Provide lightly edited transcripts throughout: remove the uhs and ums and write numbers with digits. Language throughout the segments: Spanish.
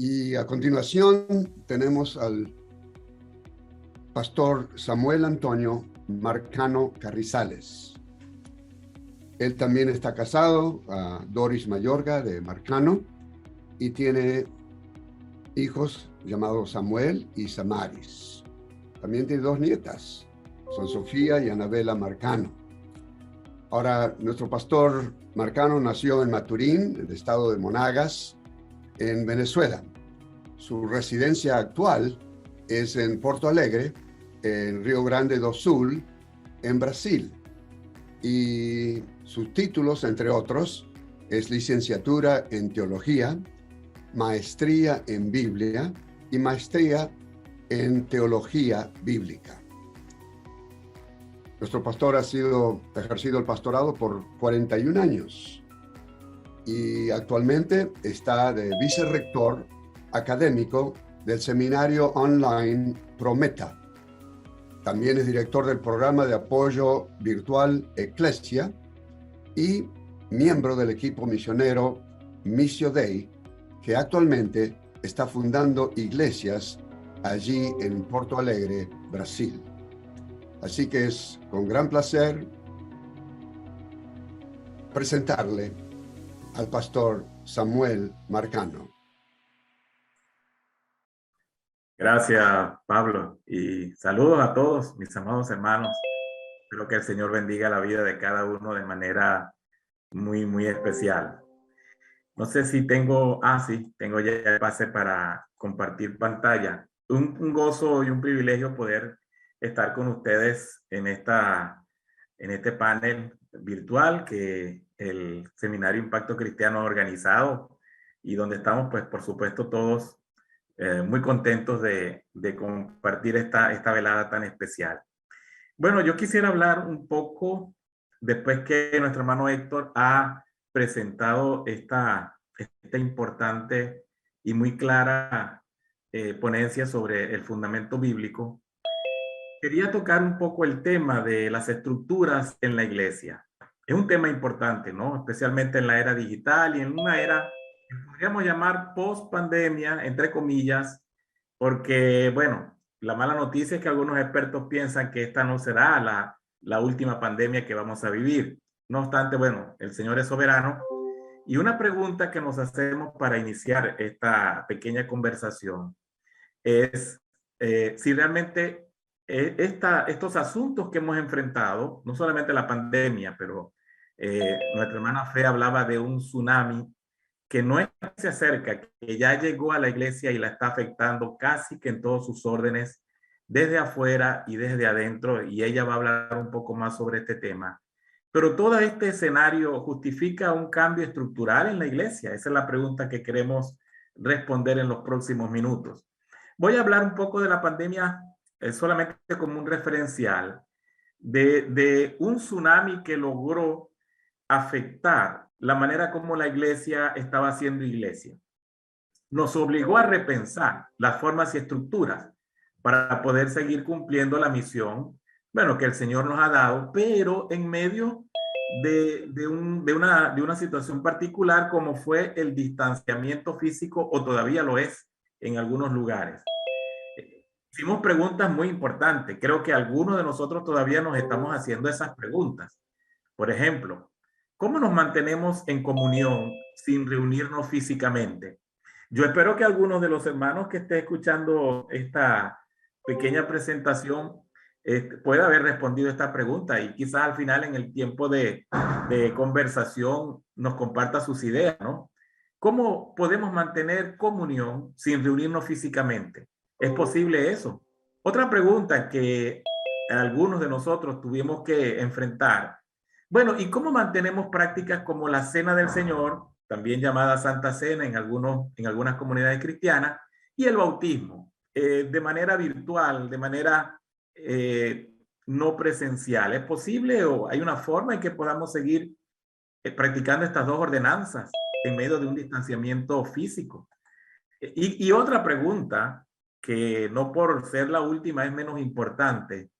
Y a continuación tenemos al pastor Samuel Antonio Marcano Carrizales. Él también está casado a Doris Mayorga de Marcano y tiene hijos llamados Samuel y Samaris. También tiene dos nietas, son Sofía y Anabela Marcano. Ahora, nuestro pastor Marcano nació en Maturín, el estado de Monagas, en Venezuela. Su residencia actual es en Porto Alegre, en Río Grande do Sul, en Brasil. Y sus títulos, entre otros, es licenciatura en teología, maestría en Biblia y maestría en teología bíblica. Nuestro pastor ha ejercido el pastorado por 41 años y actualmente está de vicerrector académico del seminario online Prometa. También es director del programa de apoyo virtual Eclesia y miembro del equipo misionero Missio Dei, que actualmente está fundando iglesias allí en Porto Alegre, Brasil. Así que es con gran placer presentarle al pastor Samuel Marcano. Gracias, Pablo, y saludos a todos mis amados hermanos. Espero que el Señor bendiga la vida de cada uno de manera muy especial. No sé si tengo, sí, tengo ya el pase para compartir pantalla. Un gozo y un privilegio poder estar con ustedes en este panel virtual que el Seminario Impacto Cristiano ha organizado y donde estamos, pues, por supuesto, todos muy contentos de compartir esta velada tan especial. Bueno, yo quisiera hablar un poco, después que nuestro hermano Héctor ha presentado esta importante y muy clara ponencia sobre el fundamento bíblico. Quería tocar un poco el tema de las estructuras en la iglesia. Es un tema importante, ¿no? Especialmente en la era digital y en una era que podríamos llamar post-pandemia, entre comillas, porque, bueno, la mala noticia es que algunos expertos piensan que esta no será la última pandemia que vamos a vivir. No obstante, bueno, el Señor es soberano. Y una pregunta que nos hacemos para iniciar esta pequeña conversación es si realmente estos asuntos que hemos enfrentado, no solamente la pandemia, pero nuestra hermana Fe hablaba de un tsunami que no es que se acerca, que ya llegó a la iglesia y la está afectando casi que en todos sus órdenes, desde afuera y desde adentro, y ella va a hablar un poco más sobre este tema. Pero todo este escenario justifica un cambio estructural en la iglesia. Esa es la pregunta que queremos responder en los próximos minutos. Voy a hablar un poco de la pandemia solamente como un referencial de un tsunami que logró afectar la manera como la iglesia estaba haciendo iglesia. Nos obligó a repensar las formas y estructuras para poder seguir cumpliendo la misión, bueno, que el Señor nos ha dado, pero en medio de una situación particular como fue el distanciamiento físico, o todavía lo es en algunos lugares. Hicimos preguntas muy importantes. Creo que algunos de nosotros todavía nos estamos haciendo esas preguntas. Por ejemplo, ¿cómo nos mantenemos en comunión sin reunirnos físicamente? Yo espero que algunos de los hermanos que esté escuchando esta pequeña presentación pueda haber respondido esta pregunta y quizás al final en el tiempo de conversación nos comparta sus ideas, ¿no? ¿Cómo podemos mantener comunión sin reunirnos físicamente? ¿Es posible eso? Otra pregunta que algunos de nosotros tuvimos que enfrentar. Bueno, ¿y cómo mantenemos prácticas como la Cena del Señor, también llamada Santa Cena en algunas comunidades cristianas, y el bautismo, de manera virtual, de manera no presencial? ¿Es posible o hay una forma en que podamos seguir practicando estas dos ordenanzas en medio de un distanciamiento físico? Y otra pregunta, que no por ser la última es menos importante: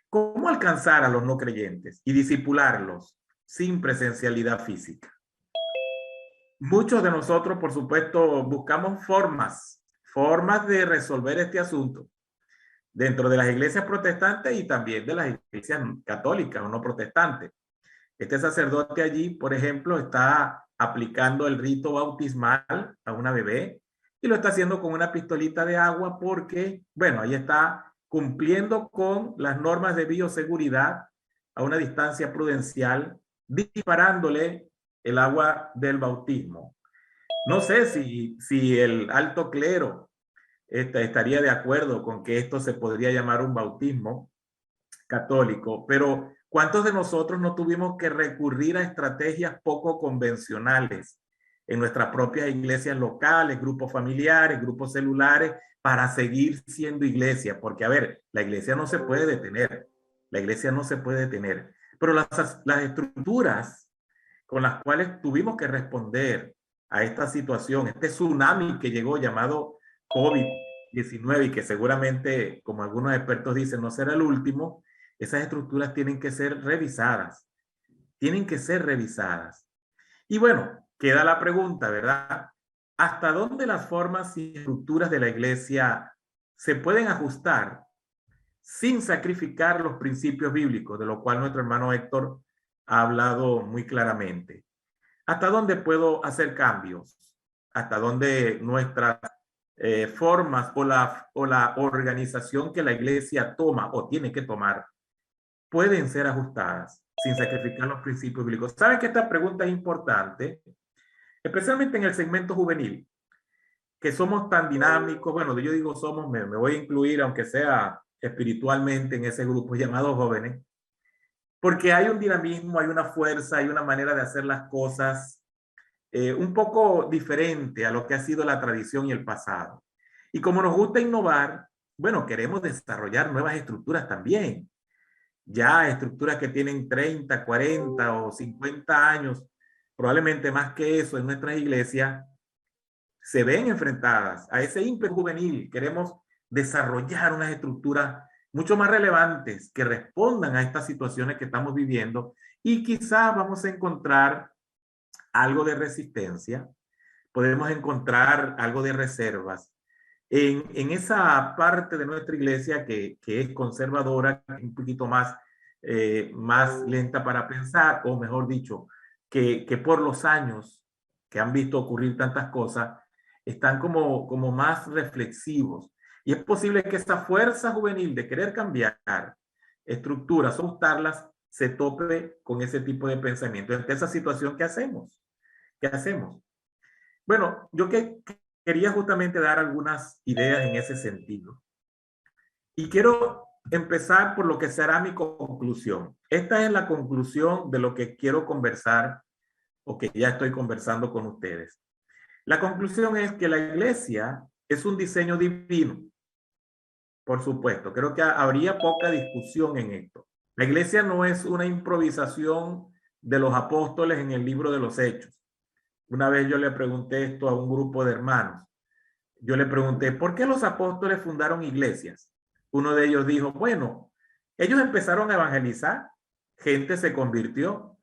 ¿cómo alcanzar a los no creyentes y discipularlos sin presencialidad física? muchos de nosotros, por supuesto, buscamos formas de resolver este asunto dentro de las iglesias protestantes y también de las iglesias católicas o no protestantes. Este sacerdote allí, por ejemplo, está aplicando el rito bautismal a una bebé y lo está haciendo con una pistolita de agua porque, bueno, ahí está cumpliendo con las normas de bioseguridad a una distancia prudencial, disparándole el agua del bautismo. No sé si el alto clero estaría de acuerdo con que esto se podría llamar un bautismo católico, pero ¿cuántos de nosotros no tuvimos que recurrir a estrategias poco convencionales en nuestras propias iglesias locales, grupos familiares, grupos celulares, para seguir siendo iglesia? Porque, a ver, la iglesia no se puede detener, la iglesia no se puede detener, pero las estructuras con las cuales tuvimos que responder a esta situación, este tsunami que llegó llamado COVID-19 y que seguramente, como algunos expertos dicen, no será el último, esas estructuras tienen que ser revisadas. Tienen que ser revisadas. Y bueno, queda la pregunta, ¿verdad? ¿Hasta dónde las formas y estructuras de la iglesia se pueden ajustar sin sacrificar los principios bíblicos, de lo cual nuestro hermano Héctor ha hablado muy claramente? ¿Hasta dónde puedo hacer cambios? ¿Hasta dónde nuestras formas o la organización que la iglesia toma o tiene que tomar pueden ser ajustadas sin sacrificar los principios bíblicos? ¿Saben que esta pregunta es importante? Especialmente en el segmento juvenil, que somos tan dinámicos. Bueno, yo digo somos, me voy a incluir, aunque sea espiritualmente, en ese grupo llamado jóvenes, porque hay un dinamismo, hay una fuerza, hay una manera de hacer las cosas un poco diferente a lo que ha sido la tradición y el pasado. Y como nos gusta innovar, bueno, queremos desarrollar nuevas estructuras también. Ya estructuras que tienen 30, 40 o 50 años, probablemente más que eso en nuestras iglesias, se ven enfrentadas a ese ímpetu juvenil. Queremos desarrollar unas estructuras mucho más relevantes que respondan a estas situaciones que estamos viviendo y quizás vamos a encontrar algo de resistencia, podemos encontrar algo de reservas en esa parte de nuestra iglesia que es conservadora, que es un poquito más lenta para pensar, o mejor dicho, que por los años que han visto ocurrir tantas cosas, están como más reflexivos. Y es posible que esa fuerza juvenil de querer cambiar estructuras, ajustarlas, se tope con ese tipo de pensamiento. Ante esa situación, ¿qué hacemos? ¿Qué hacemos? Bueno, yo quería justamente dar algunas ideas en ese sentido. Y quiero empezar por lo que será mi conclusión. Esta es la conclusión de lo que quiero conversar o que ya estoy conversando con ustedes. La conclusión es que la iglesia es un diseño divino. Por supuesto, creo que habría poca discusión en esto. La iglesia no es una improvisación de los apóstoles en el libro de los Hechos. Una vez yo le pregunté esto a un grupo de hermanos. Yo le pregunté, ¿por qué los apóstoles fundaron iglesias? Uno de ellos dijo, bueno, ellos empezaron a evangelizar, gente se convirtió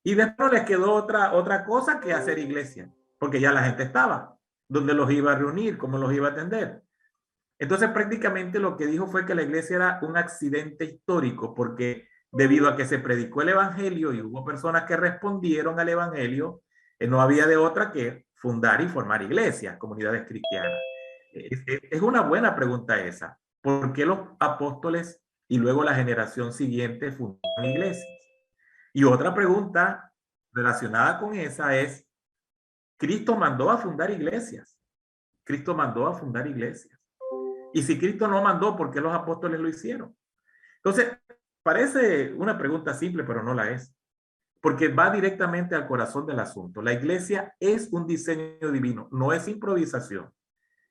y después les quedó otra cosa que hacer iglesia, porque ya la gente estaba, donde los iba a reunir, cómo los iba a atender. Entonces prácticamente lo que dijo fue que la iglesia era un accidente histórico, porque debido a que se predicó el evangelio y hubo personas que respondieron al evangelio, no había de otra que fundar y formar iglesias, comunidades cristianas. Es una buena pregunta esa. ¿Por qué los apóstoles y luego la generación siguiente fundaron iglesias? Y otra pregunta relacionada con esa es, ¿Cristo mandó a fundar iglesias? Cristo mandó a fundar iglesias. Y si Cristo no mandó, ¿por qué los apóstoles lo hicieron? Entonces, parece una pregunta simple, pero no la es, porque va directamente al corazón del asunto. La iglesia es un diseño divino, no es improvisación.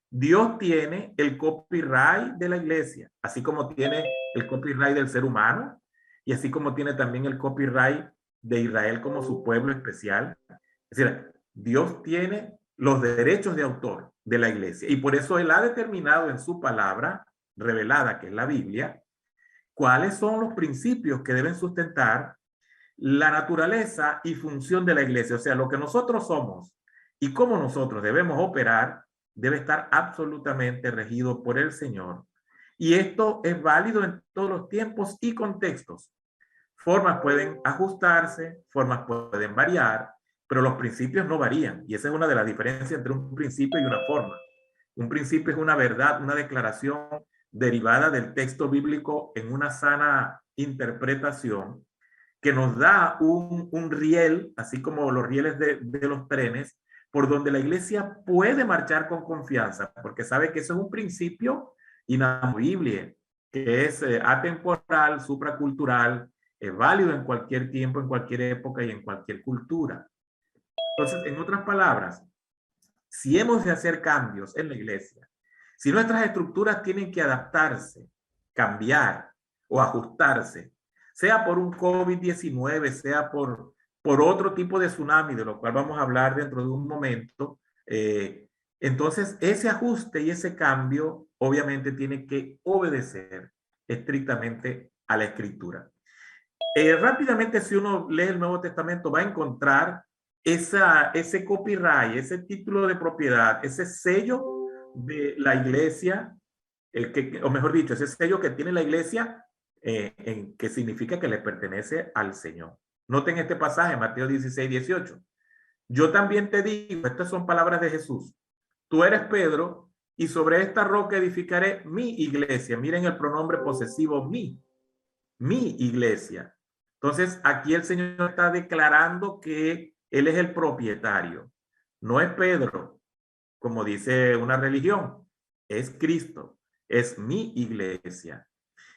Dios tiene el copyright de la iglesia, así como tiene el copyright del ser humano y así como tiene también el copyright de Israel como su pueblo especial. Es decir, Dios tiene los derechos de autor de la iglesia y por eso Él ha determinado en su palabra revelada, que es la Biblia, cuáles son los principios que deben sustentar la naturaleza y función de la iglesia. O sea, lo que nosotros somos y cómo nosotros debemos operar debe estar absolutamente regido por el Señor. Y esto es válido en todos los tiempos y contextos. Formas pueden ajustarse, formas pueden variar, pero los principios no varían. Y esa es una de las diferencias entre un principio y una forma. Un principio es una verdad, una declaración derivada del texto bíblico en una sana interpretación que nos da un riel, así como los rieles de los trenes, por donde la iglesia puede marchar con confianza, porque sabe que eso es un principio inamovible, que es atemporal, supracultural, es válido en cualquier tiempo, en cualquier época y en cualquier cultura. Entonces, en otras palabras, si hemos de hacer cambios en la iglesia, si nuestras estructuras tienen que adaptarse, cambiar o ajustarse, sea por un COVID-19, sea por otro tipo de tsunami, de lo cual vamos a hablar dentro de un momento, entonces ese ajuste y ese cambio obviamente tiene que obedecer estrictamente a la escritura. Rápidamente, si uno lee el Nuevo Testamento, va a encontrar ese copyright, ese título de propiedad, ese sello de la iglesia, o mejor dicho, ese sello que tiene la iglesia, que significa que le pertenece al Señor. Noten este pasaje, Mateo 16, 18. Yo también te digo, estas son palabras de Jesús, tú eres Pedro, y sobre esta roca edificaré mi iglesia. Miren el pronombre posesivo mi iglesia. Entonces, aquí el Señor está declarando que Él es el propietario. No es Pedro, como dice una religión, es Cristo, es mi iglesia.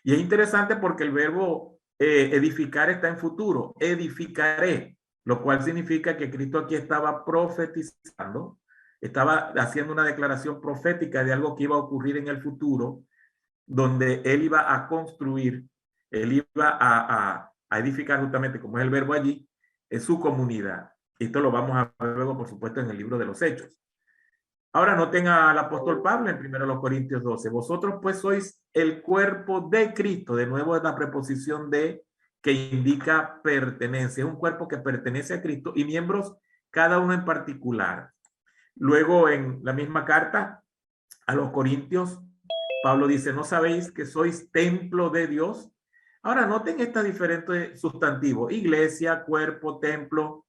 Y es interesante porque el verbo edificar está en futuro, edificaré, lo cual significa que Cristo aquí estaba profetizando, estaba haciendo una declaración profética de algo que iba a ocurrir en el futuro, donde Él iba a construir, Él iba a edificar justamente, como es el verbo allí, en su comunidad. Esto lo vamos a ver luego, por supuesto, en el libro de los Hechos. Ahora noten al apóstol Pablo en 1 Corintios 12. Vosotros pues sois el cuerpo de Cristo. De nuevo es la preposición de que indica pertenencia. Es un cuerpo que pertenece a Cristo y miembros cada uno en particular. Luego en la misma carta a los Corintios, Pablo dice, ¿no sabéis que sois templo de Dios? Ahora noten estas diferentes sustantivos. Iglesia, cuerpo, templo.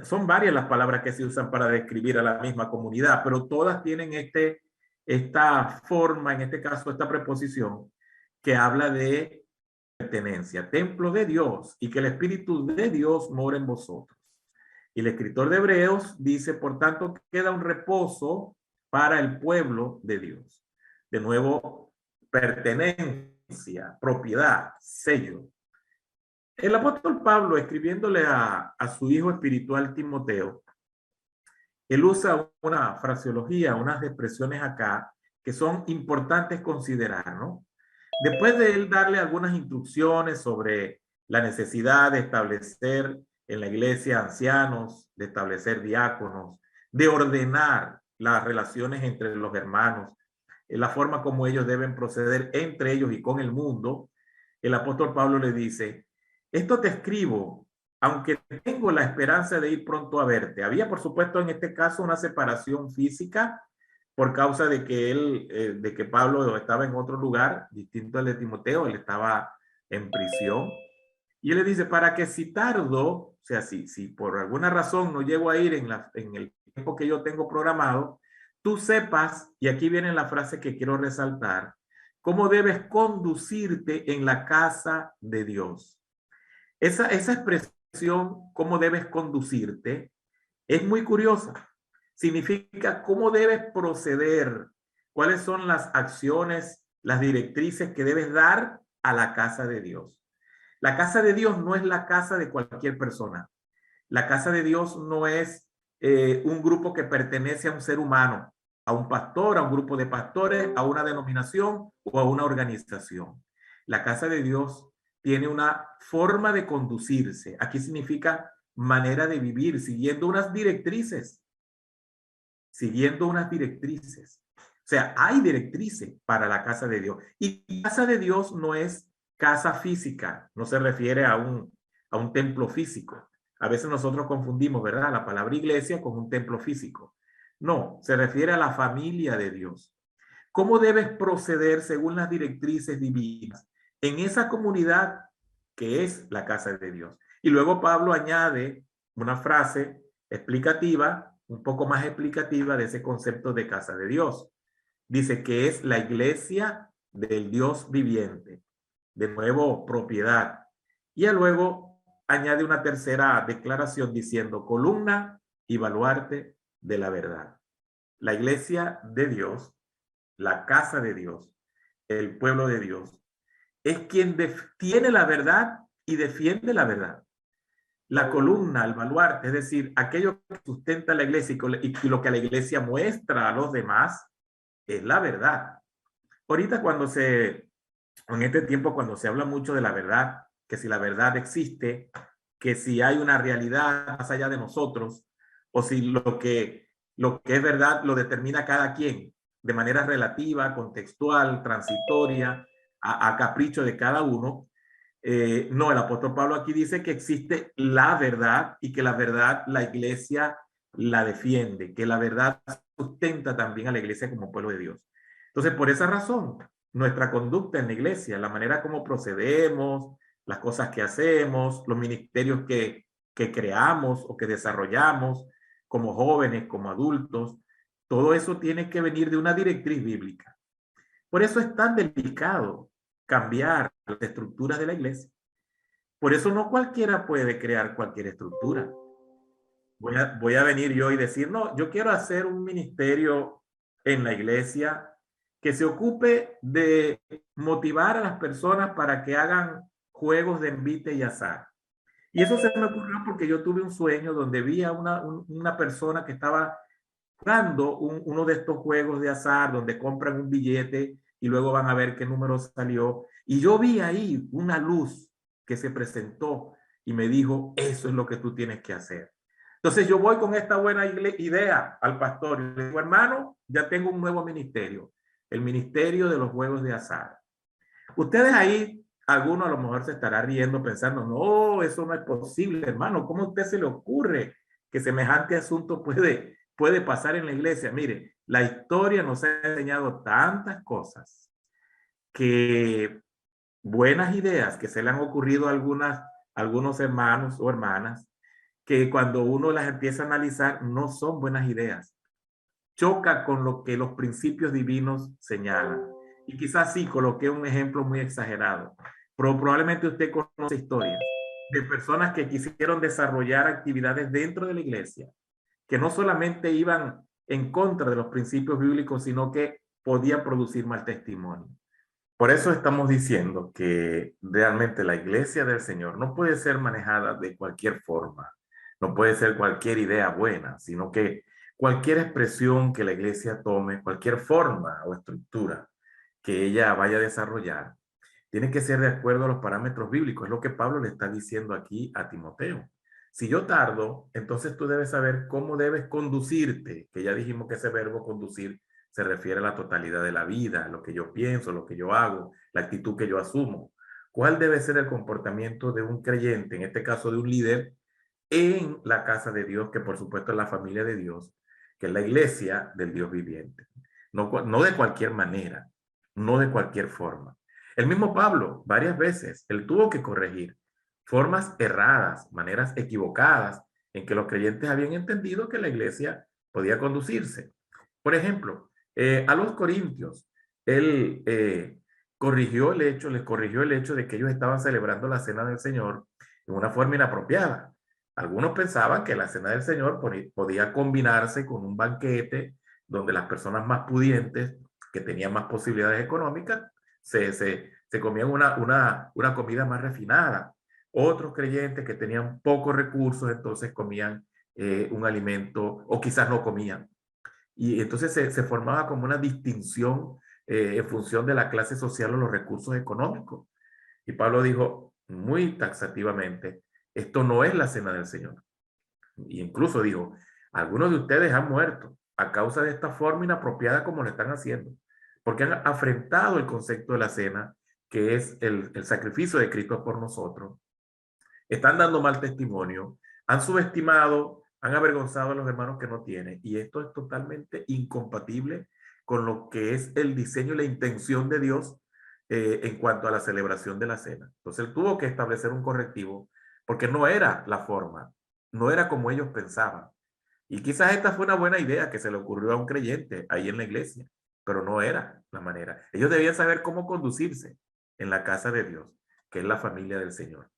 Son varias las palabras que se usan para describir a la misma comunidad, pero todas tienen esta forma, en este caso esta preposición, que habla de pertenencia, templo de Dios, y que el Espíritu de Dios mora en vosotros. Y el escritor de Hebreos dice, por tanto, queda un reposo para el pueblo de Dios. De nuevo, pertenencia, propiedad, sello. El apóstol Pablo, escribiéndole a su hijo espiritual Timoteo, él usa una fraseología, unas expresiones acá que son importantes considerar, ¿no? Después de él darle algunas instrucciones sobre la necesidad de establecer en la iglesia ancianos, de establecer diáconos, de ordenar las relaciones entre los hermanos, la forma como ellos deben proceder entre ellos y con el mundo, el apóstol Pablo le dice, esto te escribo, aunque tengo la esperanza de ir pronto a verte. Había, por supuesto, en este caso una separación física por causa de que Pablo estaba en otro lugar, distinto al de Timoteo, él estaba en prisión. Y él le dice, para que si tardo, o sea, si por alguna razón no llego a ir en el tiempo que yo tengo programado, tú sepas, y aquí viene la frase que quiero resaltar, cómo debes conducirte en la casa de Dios. Esa expresión, cómo debes conducirte, es muy curiosa. Significa cómo debes proceder, cuáles son las acciones, las directrices que debes dar a la casa de Dios. La casa de Dios no es la casa de cualquier persona. La casa de Dios no es un grupo que pertenece a un ser humano, a un pastor, a un grupo de pastores, a una denominación o a una organización. La casa de Dios tiene una forma de conducirse. Aquí significa manera de vivir, siguiendo unas directrices. Siguiendo unas directrices. O sea, hay directrices para la casa de Dios. Y casa de Dios no es casa física, no se refiere a un templo físico. A veces nosotros confundimos, ¿verdad?, la palabra iglesia con un templo físico. No, se refiere a la familia de Dios. ¿Cómo debes proceder según las directrices divinas en esa comunidad que es la casa de Dios? Y luego Pablo añade una frase explicativa, un poco más explicativa de ese concepto de casa de Dios. Dice que es la iglesia del Dios viviente, de nuevo propiedad. Y luego añade una tercera declaración diciendo columna y baluarte de la verdad. La iglesia de Dios, la casa de Dios, el pueblo de Dios, es quien tiene la verdad y defiende la verdad. La columna, el baluarte, es decir, aquello que sustenta la iglesia y lo que la iglesia muestra a los demás, es la verdad. Ahorita en este tiempo cuando se habla mucho de la verdad, que si la verdad existe, que si hay una realidad más allá de nosotros, o si lo que es verdad lo determina cada quien de manera relativa, contextual, transitoria, a capricho de cada uno. No, el apóstol Pablo aquí dice que existe la verdad y que la verdad la iglesia la defiende, que la verdad sustenta también a la iglesia como pueblo de Dios. Entonces, por esa razón, nuestra conducta en la iglesia, la manera como procedemos, las cosas que hacemos, los ministerios que creamos o que desarrollamos como jóvenes, como adultos, todo eso tiene que venir de una directriz bíblica. Por eso es tan delicado cambiar las estructuras de la iglesia. Por eso no cualquiera puede crear cualquier estructura. Voy a venir yo y decir, no, yo quiero hacer un ministerio en la iglesia que se ocupe de motivar a las personas para que hagan juegos de envite y azar. Y eso se me ocurrió porque yo tuve un sueño donde vi a una persona que estaba jugando uno de estos juegos de azar donde compran un billete y luego van a ver qué número salió. Y yo vi ahí una luz que se presentó y me dijo, eso es lo que tú tienes que hacer. Entonces yo voy con esta buena idea al pastor y le digo, hermano, ya tengo un nuevo ministerio, el ministerio de los juegos de azar. Ustedes ahí, alguno a lo mejor se estará riendo pensando, no, eso no es posible, hermano, ¿cómo a usted se le ocurre que semejante asunto puede pasar en la iglesia? Mire, la historia nos ha enseñado tantas cosas que buenas ideas que se le han ocurrido a algunos hermanos o hermanas, que cuando uno las empieza a analizar no son buenas ideas. Choca con lo que los principios divinos señalan. Y quizás sí coloqué un ejemplo muy exagerado, pero probablemente usted conoce historias de personas que quisieron desarrollar actividades dentro de la iglesia, que no solamente iban en contra de los principios bíblicos, sino que podían producir mal testimonio. Por eso estamos diciendo que realmente la iglesia del Señor no puede ser manejada de cualquier forma, no puede ser cualquier idea buena, sino que cualquier expresión que la iglesia tome, cualquier forma o estructura que ella vaya a desarrollar, tiene que ser de acuerdo a los parámetros bíblicos. Es lo que Pablo le está diciendo aquí a Timoteo. Si yo tardo, entonces tú debes saber cómo debes conducirte, que ya dijimos que ese verbo conducir se refiere a la totalidad de la vida, lo que yo pienso, lo que yo hago, la actitud que yo asumo. ¿Cuál debe ser el comportamiento de un creyente, en este caso de un líder, en la casa de Dios, que por supuesto es la familia de Dios, que es la iglesia del Dios viviente? No de cualquier manera, no de cualquier forma. El mismo Pablo, varias veces, él tuvo que corregir formas erradas, maneras equivocadas en que los creyentes habían entendido que la iglesia podía conducirse. Por ejemplo, a los corintios, él les corrigió el hecho de que ellos estaban celebrando la cena del Señor de una forma inapropiada. Algunos pensaban que la cena del Señor podía combinarse con un banquete donde las personas más pudientes, que tenían más posibilidades económicas, se comían una comida más refinada. Otros creyentes que tenían pocos recursos, entonces comían un alimento, o quizás no comían. Y entonces se formaba como una distinción en función de la clase social o los recursos económicos. Y Pablo dijo muy taxativamente, esto no es la cena del Señor. Y incluso dijo, algunos de ustedes han muerto a causa de esta forma inapropiada como lo están haciendo, porque han afrentado el concepto de la cena, que es el sacrificio de Cristo por nosotros. Están dando mal testimonio, han subestimado, han avergonzado a los hermanos que no tienen. Y esto es totalmente incompatible con lo que es el diseño y la intención de Dios en cuanto a la celebración de la cena. Entonces él tuvo que establecer un correctivo porque no era la forma, no era como ellos pensaban. Y quizás esta fue una buena idea que se le ocurrió a un creyente ahí en la iglesia, pero no era la manera. Ellos debían saber cómo conducirse en la casa de Dios, que es la familia del Señor.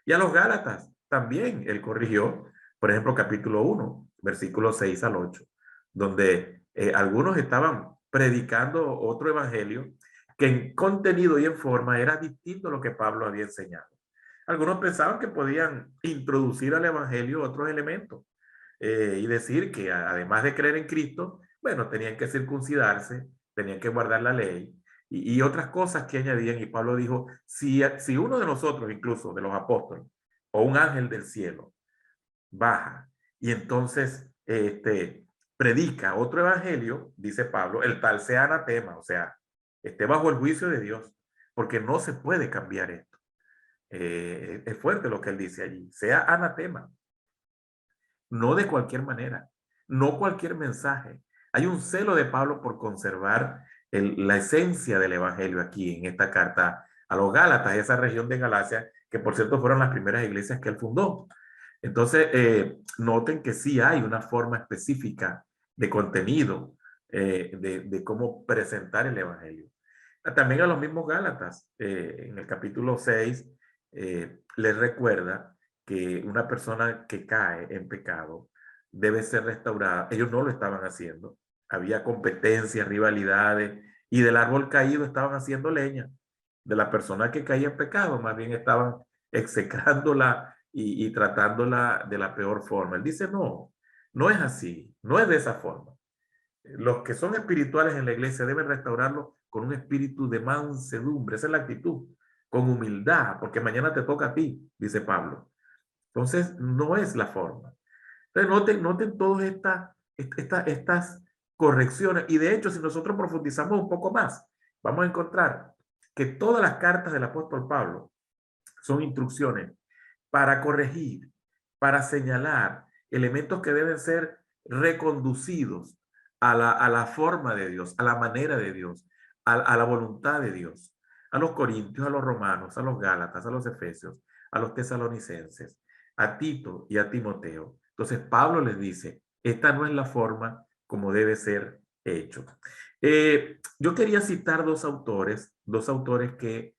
Y a los Gálatas también él corrigió, por ejemplo, capítulo 1, versículos 6 al 8, donde algunos estaban predicando otro evangelio que en contenido y en forma era distinto a lo que Pablo había enseñado. Algunos pensaban que podían introducir al evangelio otros elementos y decir que además de creer en Cristo, bueno, tenían que circuncidarse, tenían que guardar la ley y otras cosas que añadían. Y Pablo dijo, si uno de nosotros, incluso de los apóstoles, o un ángel del cielo, baja y entonces predica otro evangelio, dice Pablo, el tal sea anatema, o sea, esté bajo el juicio de Dios, porque no se puede cambiar esto. Es fuerte lo que él dice allí, sea anatema, no de cualquier manera, no cualquier mensaje. Hay un celo de Pablo por conservar la esencia del evangelio aquí en esta carta a los Gálatas, esa región de Galacia, que por cierto fueron las primeras iglesias que él fundó. Entonces, noten que sí hay una forma específica de contenido, de cómo presentar el evangelio. También a los mismos Gálatas, en el capítulo 6, les recuerda que una persona que cae en pecado debe ser restaurada. Ellos no lo estaban haciendo. Había competencias, rivalidades, y del árbol caído estaban haciendo leña. De la persona que caía en pecado, más bien estaban execrándola y tratándola de la peor forma. Él dice, no, no es así, no es de esa forma. Los que son espirituales en la iglesia deben restaurarlo con un espíritu de mansedumbre. Esa es la actitud, con humildad, porque mañana te toca a ti, dice Pablo. Entonces, no es la forma. Entonces, noten todas estas correcciones. Y de hecho, si nosotros profundizamos un poco más, vamos a encontrar que todas las cartas del apóstol Pablo son instrucciones para corregir, para señalar elementos que deben ser reconducidos a la forma de Dios, a la manera de Dios, a la voluntad de Dios. A los corintios, a los romanos, a los gálatas, a los efesios, a los tesalonicenses, a Tito y a Timoteo. Entonces Pablo les dice, esta no es la forma como debe ser hecho. Yo quería citar dos autores que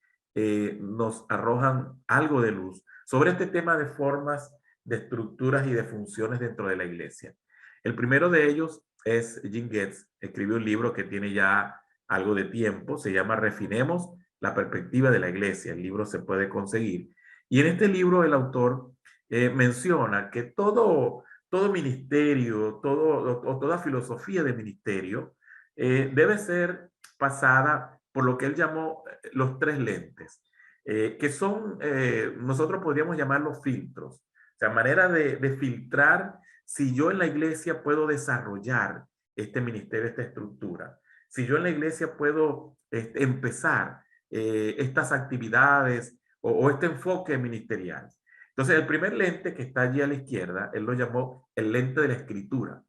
nos arrojan algo de luz sobre este tema de formas, de estructuras y de funciones dentro de la iglesia. El primero de ellos es Jim Getz, escribió un libro que tiene ya algo de tiempo, se llama Refinemos la perspectiva de la iglesia. El libro se puede conseguir. Y en este libro el autor menciona que todo ministerio, toda filosofía de ministerio debe ser pasada por lo que él llamó los tres lentes, que son, nosotros podríamos llamarlos filtros, o sea, manera de filtrar si yo en la iglesia puedo desarrollar este ministerio, esta estructura, si yo en la iglesia puedo empezar estas actividades o este enfoque ministerial. Entonces, el primer lente que está allí a la izquierda, él lo llamó el lente de la escritura.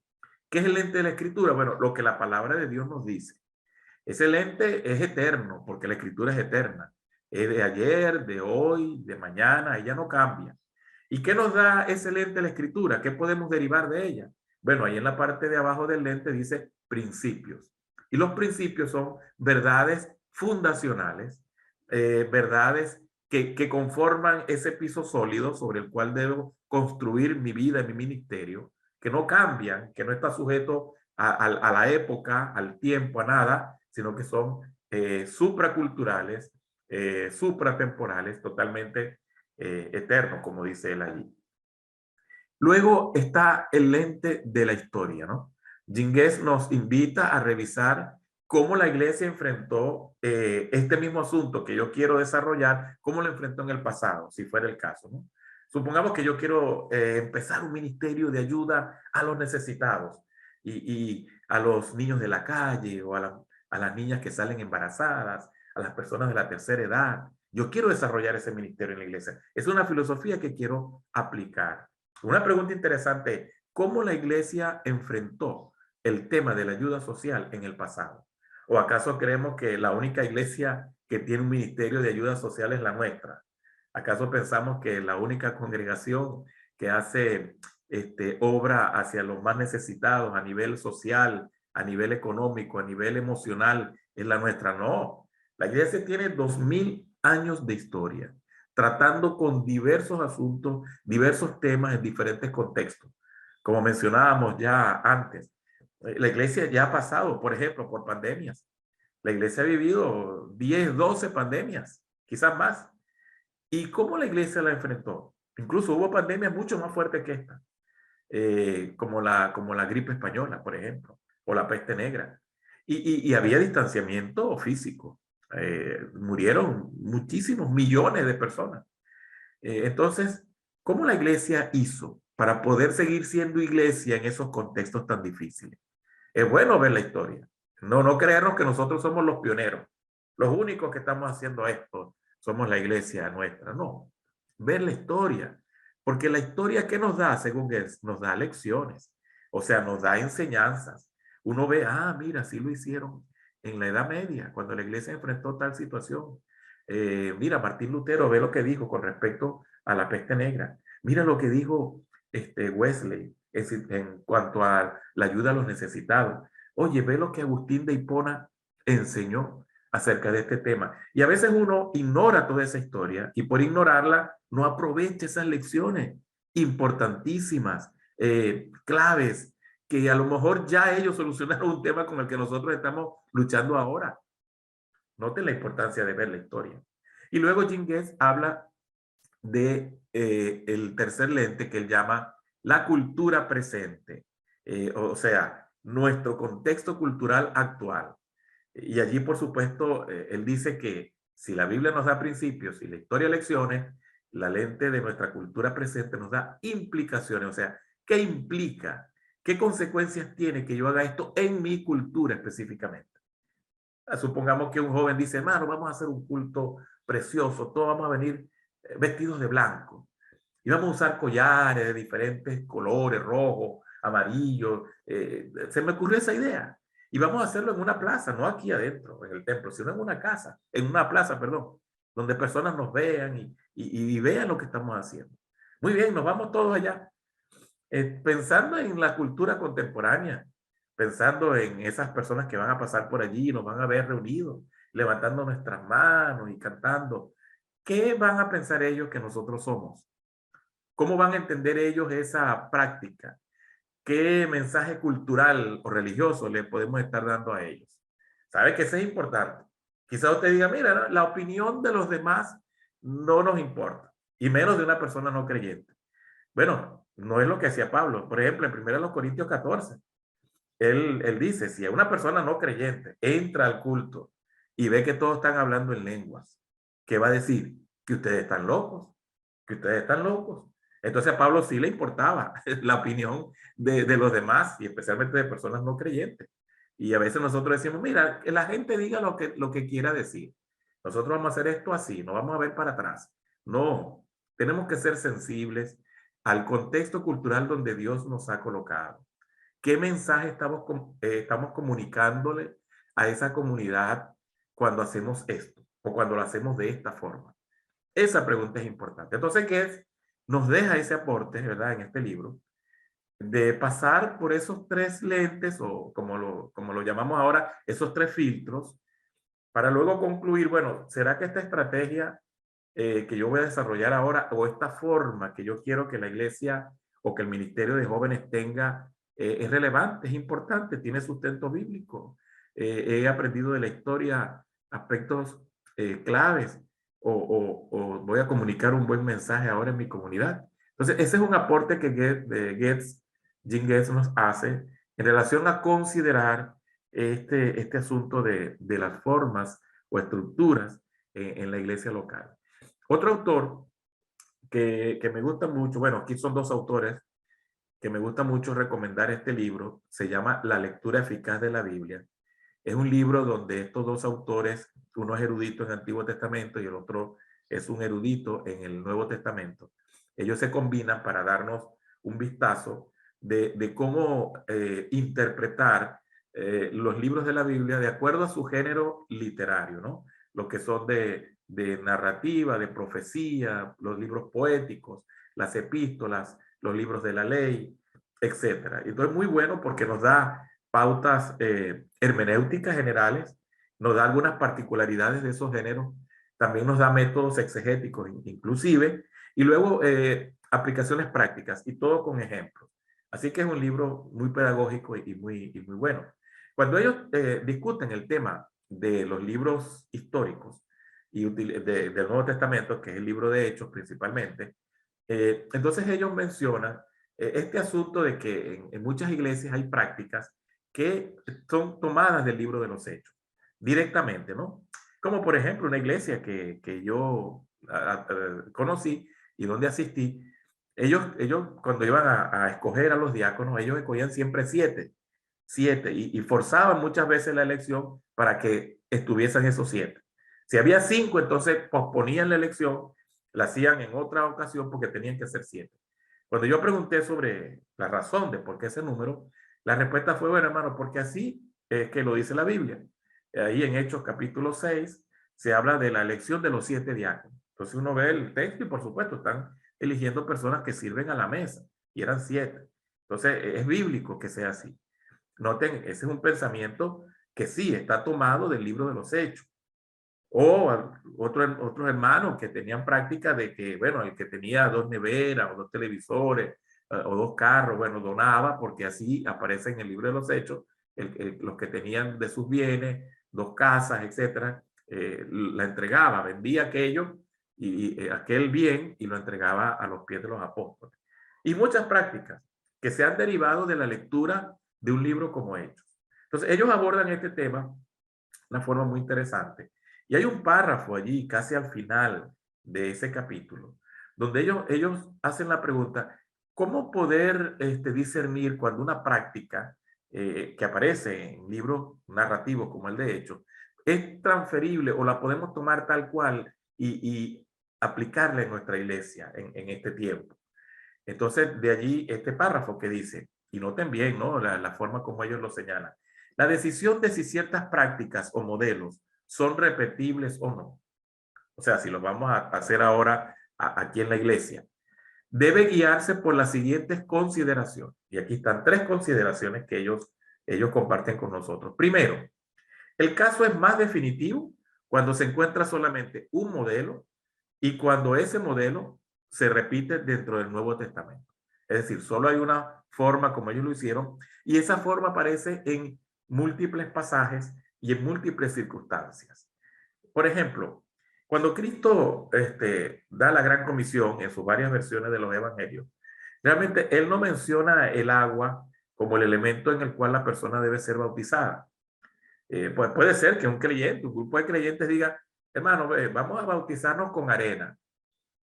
¿Qué es el lente de la escritura? Bueno, lo que la palabra de Dios nos dice. Ese lente es eterno, porque la escritura es eterna. Es de ayer, de hoy, de mañana, ella no cambia. ¿Y qué nos da ese lente de la escritura? ¿Qué podemos derivar de ella? Bueno, ahí en la parte de abajo del lente dice principios. Y los principios son verdades fundacionales, verdades que conforman ese piso sólido sobre el cual debo construir mi vida y mi ministerio, que no cambian, que no está sujeto a la época, al tiempo, a nada, sino que son supraculturales, supratemporales, totalmente eternos, como dice él allí. Luego está el lente de la historia, ¿no? Gingués nos invita a revisar cómo la iglesia enfrentó este mismo asunto que yo quiero desarrollar, cómo lo enfrentó en el pasado, si fuera el caso, ¿no? Supongamos que yo quiero empezar un ministerio de ayuda a los necesitados y a los niños de la calle o a las niñas que salen embarazadas, a las personas de la tercera edad. Yo quiero desarrollar ese ministerio en la iglesia. Es una filosofía que quiero aplicar. Una pregunta interesante, ¿cómo la iglesia enfrentó el tema de la ayuda social en el pasado? ¿O acaso creemos que la única iglesia que tiene un ministerio de ayuda social es la nuestra? ¿Acaso pensamos que la única congregación que hace obra hacia los más necesitados a nivel social, a nivel económico, a nivel emocional es la nuestra? No, la iglesia tiene 2000 años de historia tratando con diversos asuntos, diversos temas en diferentes contextos. Como mencionábamos ya antes, la iglesia ya ha pasado, por ejemplo, por pandemias. La iglesia ha vivido 10, 12 pandemias, quizás más. ¿Y cómo la iglesia la enfrentó? Incluso hubo pandemias mucho más fuertes que esta, como la gripe española, por ejemplo, o la peste negra. Y había distanciamiento físico. Murieron muchísimos millones de personas. Entonces, ¿cómo la iglesia hizo para poder seguir siendo iglesia en esos contextos tan difíciles? Es bueno ver la historia. No creernos que nosotros somos los pioneros. Los únicos que estamos haciendo esto somos la iglesia nuestra. No, ver la historia. Porque la historia que nos da, según él, nos da lecciones. O sea, nos da enseñanzas. Uno ve, mira, así lo hicieron en la Edad Media, cuando la iglesia enfrentó tal situación. Mira, Martín Lutero ve lo que dijo con respecto a la peste negra. Mira lo que dijo Wesley en cuanto a la ayuda a los necesitados. Oye, ve lo que Agustín de Hipona enseñó acerca de este tema. Y a veces uno ignora toda esa historia y por ignorarla no aprovecha esas lecciones importantísimas, claves, que a lo mejor ya ellos solucionaron un tema con el que nosotros estamos luchando ahora. Noten la importancia de ver la historia. Y luego Jim Guest habla de el tercer lente que él llama la cultura presente, o sea, nuestro contexto cultural actual. Y allí, por supuesto, él dice que si la Biblia nos da principios y la historia lecciones, la lente de nuestra cultura presente nos da implicaciones, o sea, ¿qué implica? ¿Qué consecuencias tiene que yo haga esto en mi cultura específicamente? Supongamos que un joven dice, hermano, vamos a hacer un culto precioso, todos vamos a venir vestidos de blanco y vamos a usar collares de diferentes colores, rojo, amarillo. Se me ocurrió esa idea. Y vamos a hacerlo en una plaza, no aquí adentro, en el templo, sino en una casa, en una plaza, perdón, donde personas nos vean y vean lo que estamos haciendo. Muy bien, nos vamos todos allá. Pensando en la cultura contemporánea, pensando en esas personas que van a pasar por allí y nos van a ver reunidos, levantando nuestras manos y cantando. ¿Qué van a pensar ellos que nosotros somos? ¿Cómo van a entender ellos esa práctica? ¿Qué mensaje cultural o religioso le podemos estar dando a ellos? ¿Sabe que eso es importante? Quizá usted diga, mira, ¿no? La opinión de los demás no nos importa, y menos de una persona no creyente. Bueno, no es lo que hacía Pablo. Por ejemplo, en 1 Corintios 14, él dice, si a una persona no creyente entra al culto y ve que todos están hablando en lenguas, ¿qué va a decir? Que ustedes están locos, que ustedes están locos. Entonces a Pablo sí le importaba la opinión de los demás y especialmente de personas no creyentes. Y a veces nosotros decimos, mira, que la gente diga lo que quiera decir. Nosotros vamos a hacer esto así, no vamos a ver para atrás. No, tenemos que ser sensibles al contexto cultural donde Dios nos ha colocado. ¿Qué mensaje estamos comunicándole a esa comunidad cuando hacemos esto o cuando lo hacemos de esta forma? Esa pregunta es importante. Entonces, nos deja ese aporte, ¿verdad? En este libro, de pasar por esos tres lentes o como lo llamamos ahora, esos tres filtros, para luego concluir, bueno, ¿será que esta estrategia que yo voy a desarrollar ahora o esta forma que yo quiero que la iglesia o que el ministerio de jóvenes tenga es relevante, es importante, tiene sustento bíblico? He aprendido de la historia aspectos claves o voy a comunicar un buen mensaje ahora en mi comunidad. Entonces, ese es un aporte que Jim Getz nos hace en relación a considerar este asunto de las formas o estructuras en la iglesia local. Otro autor que me gusta mucho, bueno, aquí son dos autores que me gusta mucho recomendar este libro, se llama La lectura eficaz de la Biblia. Es un libro donde estos dos autores, uno es erudito en el Antiguo Testamento y el otro es un erudito en el Nuevo Testamento. Ellos se combinan para darnos un vistazo de cómo interpretar los libros de la Biblia de acuerdo a su género literario, ¿no? Los que son de narrativa, de profecía, los libros poéticos, las epístolas, los libros de la ley, etcétera. Entonces, muy bueno porque nos da pautas hermenéuticas generales, nos da algunas particularidades de esos géneros, también nos da métodos exegéticos inclusive, y luego aplicaciones prácticas, y todo con ejemplos. Así que es un libro muy pedagógico y muy bueno. Cuando ellos discuten el tema de los libros históricos y del Nuevo Testamento, que es el libro de Hechos principalmente, entonces ellos mencionan este asunto de que en muchas iglesias hay prácticas que son tomadas del libro de los Hechos, directamente, ¿no? Como por ejemplo una iglesia que yo conocí y donde asistí, ellos cuando iban a escoger a los diáconos, ellos escogían siempre siete y forzaban muchas veces la elección para que estuviesen esos 7. Si había 5, entonces posponían la elección, la hacían en otra ocasión porque tenían que ser 7. Cuando yo pregunté sobre la razón de por qué ese número, la respuesta fue, bueno, hermano, porque así es que lo dice la Biblia. Ahí en Hechos capítulo 6 se habla de la elección de los 7 diáconos. Entonces uno ve el texto y por supuesto están eligiendo personas que sirven a la mesa y eran 7. Entonces es bíblico que sea así. Noten, ese es un pensamiento que sí está tomado del libro de los Hechos. O otros hermanos que tenían práctica de que, bueno, el que tenía 2 neveras o 2 televisores o 2 carros, bueno, donaba, porque así aparece en el libro de los Hechos, los que tenían de sus bienes, 2 casas, etcétera, la entregaba, vendía aquello y aquel bien y lo entregaba a los pies de los apóstoles. Y muchas prácticas que se han derivado de la lectura de un libro como Hechos. Entonces, ellos abordan este tema de una forma muy interesante. Y hay un párrafo allí, casi al final de ese capítulo, donde ellos hacen la pregunta, ¿cómo poder discernir cuando una práctica que aparece en libros narrativos como el de Hechos es transferible o la podemos tomar tal cual y aplicarla en nuestra iglesia en este tiempo? Entonces, de allí este párrafo que dice, y noten bien, ¿no? La forma como ellos lo señalan. La decisión de si ciertas prácticas o modelos son repetibles o no. O sea, si los vamos a hacer ahora aquí en la iglesia, debe guiarse por las siguientes consideraciones. Y aquí están 3 consideraciones que ellos comparten con nosotros. Primero, el caso es más definitivo cuando se encuentra solamente un modelo y cuando ese modelo se repite dentro del Nuevo Testamento. Es decir, solo hay una forma como ellos lo hicieron y esa forma aparece en múltiples pasajes y en múltiples circunstancias. Por ejemplo, cuando Cristo da la gran comisión en sus varias versiones de los evangelios, realmente él no menciona el agua como el elemento en el cual la persona debe ser bautizada. Pues puede ser que un creyente, un grupo de creyentes diga, hermano, vamos a bautizarnos con arena.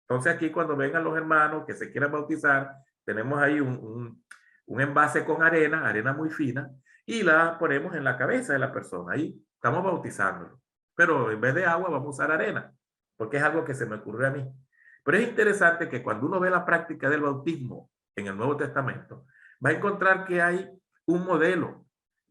Entonces aquí cuando vengan los hermanos que se quieran bautizar, tenemos ahí un envase con arena muy fina, y la ponemos en la cabeza de la persona. Ahí estamos bautizándolo. Pero en vez de agua vamos a usar arena, porque es algo que se me ocurrió a mí. Pero es interesante que cuando uno ve la práctica del bautismo en el Nuevo Testamento, va a encontrar que hay un modelo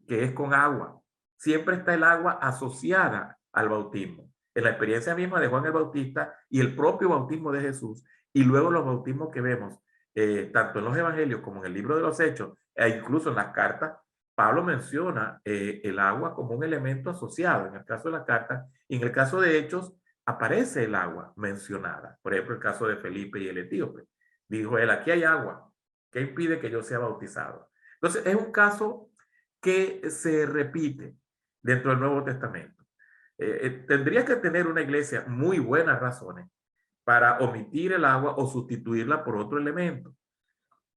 que es con agua. Siempre está el agua asociada al bautismo. En la experiencia misma de Juan el Bautista y el propio bautismo de Jesús, y luego los bautismos que vemos, tanto en los evangelios como en el libro de los Hechos, e incluso en las cartas, Pablo menciona el agua como un elemento asociado en el caso de la carta, y en el caso de Hechos aparece el agua mencionada. Por ejemplo, el caso de Felipe y el etíope. Dijo él, aquí hay agua, ¿qué impide que yo sea bautizado? Entonces, es un caso que se repite dentro del Nuevo Testamento. Tendría que tener una iglesia muy buenas razones para omitir el agua o sustituirla por otro elemento.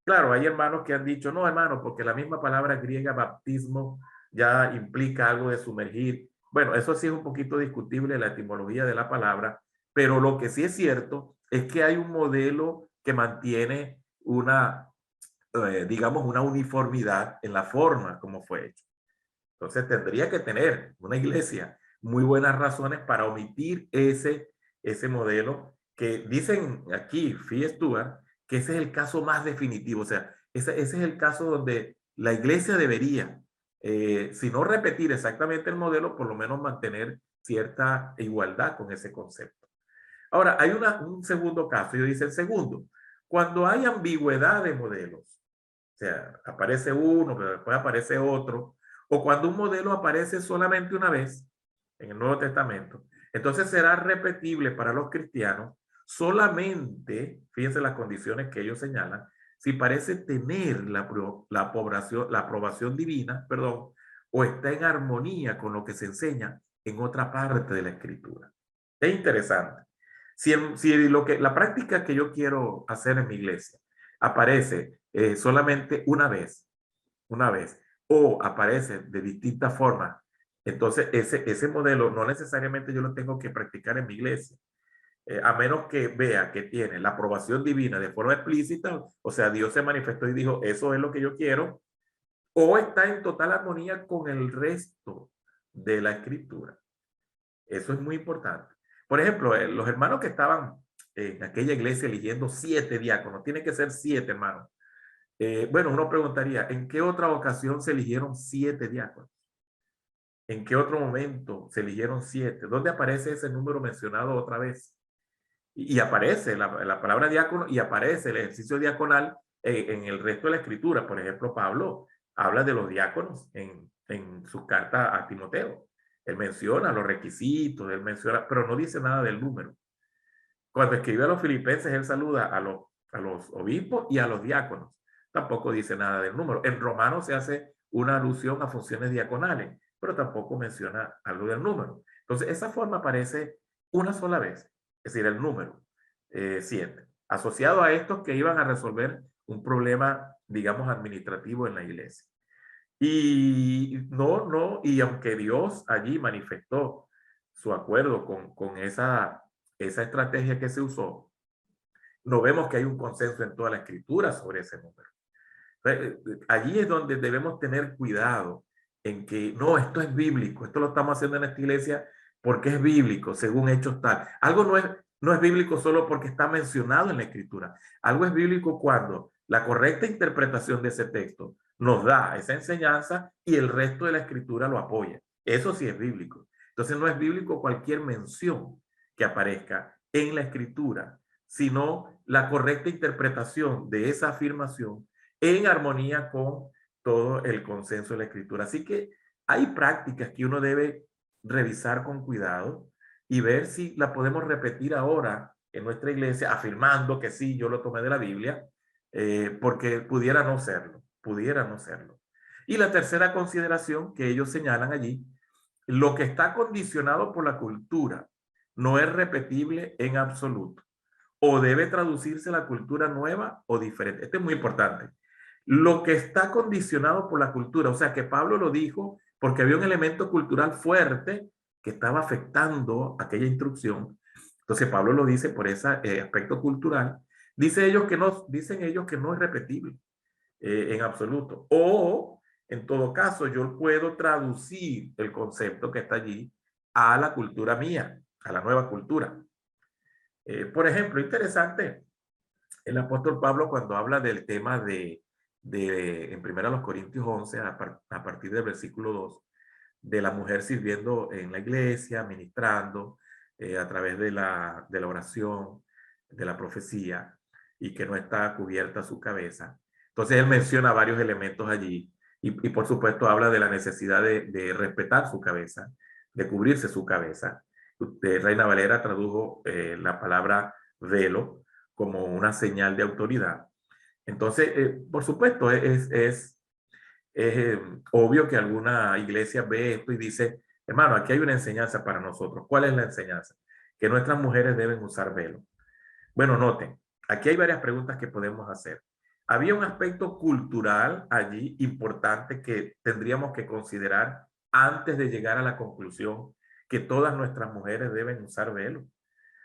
Claro, hay hermanos que han dicho, no, hermano, porque la misma palabra griega bautismo ya implica algo de sumergir. Bueno, eso sí es un poquito discutible la etimología de la palabra, pero lo que sí es cierto es que hay un modelo que mantiene digamos, una uniformidad en la forma como fue hecho. Entonces tendría que tener una iglesia muy buenas razones para omitir ese modelo que dicen aquí, F. Stuart, que ese es el caso más definitivo. O sea, ese es el caso donde la iglesia debería, si no repetir exactamente el modelo, por lo menos mantener cierta igualdad con ese concepto. Ahora, hay un segundo caso, yo dice el segundo, cuando hay ambigüedad de modelos, o sea, aparece uno, pero después aparece otro, o cuando un modelo aparece solamente una vez en el Nuevo Testamento, entonces será repetible para los cristianos solamente, fíjense las condiciones que ellos señalan, si parece tener la aprobación divina, perdón, o está en armonía con lo que se enseña en otra parte de la Escritura. Es interesante. Si la práctica que yo quiero hacer en mi iglesia aparece solamente una vez, o aparece de distintas formas, entonces ese modelo no necesariamente yo lo tengo que practicar en mi iglesia, a menos que vea que tiene la aprobación divina de forma explícita, o sea, Dios se manifestó y dijo, eso es lo que yo quiero, o está en total armonía con el resto de la escritura. Eso es muy importante. Por ejemplo, los hermanos que estaban en aquella iglesia eligiendo 7 diáconos, tiene que ser 7 hermanos. Bueno, uno preguntaría, ¿en qué otra ocasión se eligieron 7 diáconos? ¿En qué otro momento se eligieron 7? ¿Dónde aparece ese número mencionado otra vez? Y aparece la palabra diácono y aparece el ejercicio diaconal en el resto de la escritura. Por ejemplo, Pablo habla de los diáconos en su carta a Timoteo. Él menciona los requisitos, él menciona, pero no dice nada del número. Cuando escribe a los filipenses, él saluda a los obispos y a los diáconos. Tampoco dice nada del número. En Romanos se hace una alusión a funciones diaconales, pero tampoco menciona algo del número. Entonces, esa forma aparece una sola vez, es decir, el número 7, asociado a estos que iban a resolver un problema, digamos, administrativo en la iglesia. Y aunque Dios allí manifestó su acuerdo con esa estrategia que se usó, no vemos que hay un consenso en toda la escritura sobre ese número. Allí es donde debemos tener cuidado en que no, esto es bíblico, esto lo estamos haciendo en esta iglesia porque es bíblico, según Hechos tal. Algo no es bíblico solo porque está mencionado en la escritura. Algo es bíblico cuando la correcta interpretación de ese texto nos da esa enseñanza y el resto de la escritura lo apoya. Eso sí es bíblico. Entonces no es bíblico cualquier mención que aparezca en la escritura, sino la correcta interpretación de esa afirmación en armonía con todo el consenso de la escritura. Así que hay prácticas que uno debe revisar con cuidado y ver si la podemos repetir ahora en nuestra iglesia, afirmando que sí, yo lo tomé de la Biblia, porque pudiera no serlo, pudiera no serlo. Y la tercera consideración que ellos señalan allí, lo que está condicionado por la cultura no es repetible en absoluto, o debe traducirse a la cultura nueva o diferente. Esto es muy importante. Lo que está condicionado por la cultura, o sea que Pablo lo dijo porque había un elemento cultural fuerte que estaba afectando aquella instrucción. Entonces Pablo lo dice por ese aspecto cultural. Dicen ellos que no es repetible en absoluto. O, en todo caso, yo puedo traducir el concepto que está allí a la cultura mía, a la nueva cultura. Por ejemplo, interesante, el apóstol Pablo cuando habla del tema en 1 Corintios 11, a partir del versículo 2, de la mujer sirviendo en la iglesia, ministrando a través de la oración, de la profecía, y que no está cubierta su cabeza. Entonces él menciona varios elementos allí y por supuesto habla de la necesidad de respetar su cabeza, de cubrirse su cabeza. Reina Valera tradujo la palabra velo como una señal de autoridad. Entonces, por supuesto, es obvio que alguna iglesia ve esto y dice, hermano, aquí hay una enseñanza para nosotros. ¿Cuál es la enseñanza? Que nuestras mujeres deben usar velo. Bueno, noten, aquí hay varias preguntas que podemos hacer. Había un aspecto cultural allí importante que tendríamos que considerar antes de llegar a la conclusión que todas nuestras mujeres deben usar velo.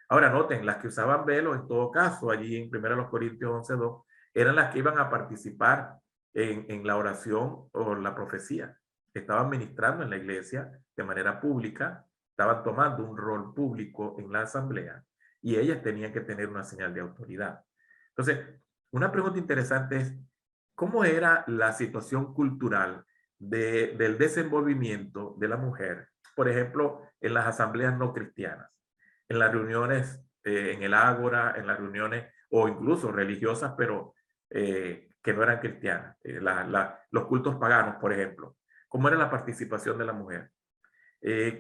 Ahora noten, las que usaban velo, en todo caso, allí en 1 Corintios 11:2, eran las que iban a participar en la oración o la profecía. Estaban ministrando en la iglesia de manera pública, estaban tomando un rol público en la asamblea y ellas tenían que tener una señal de autoridad. Entonces, una pregunta interesante es, ¿cómo era la situación cultural del desenvolvimiento de la mujer, por ejemplo, en las asambleas no cristianas, en las reuniones en el ágora, en las reuniones o incluso religiosas, pero que no eran cristianas, los cultos paganos, por ejemplo? ¿Cómo era la participación de la mujer?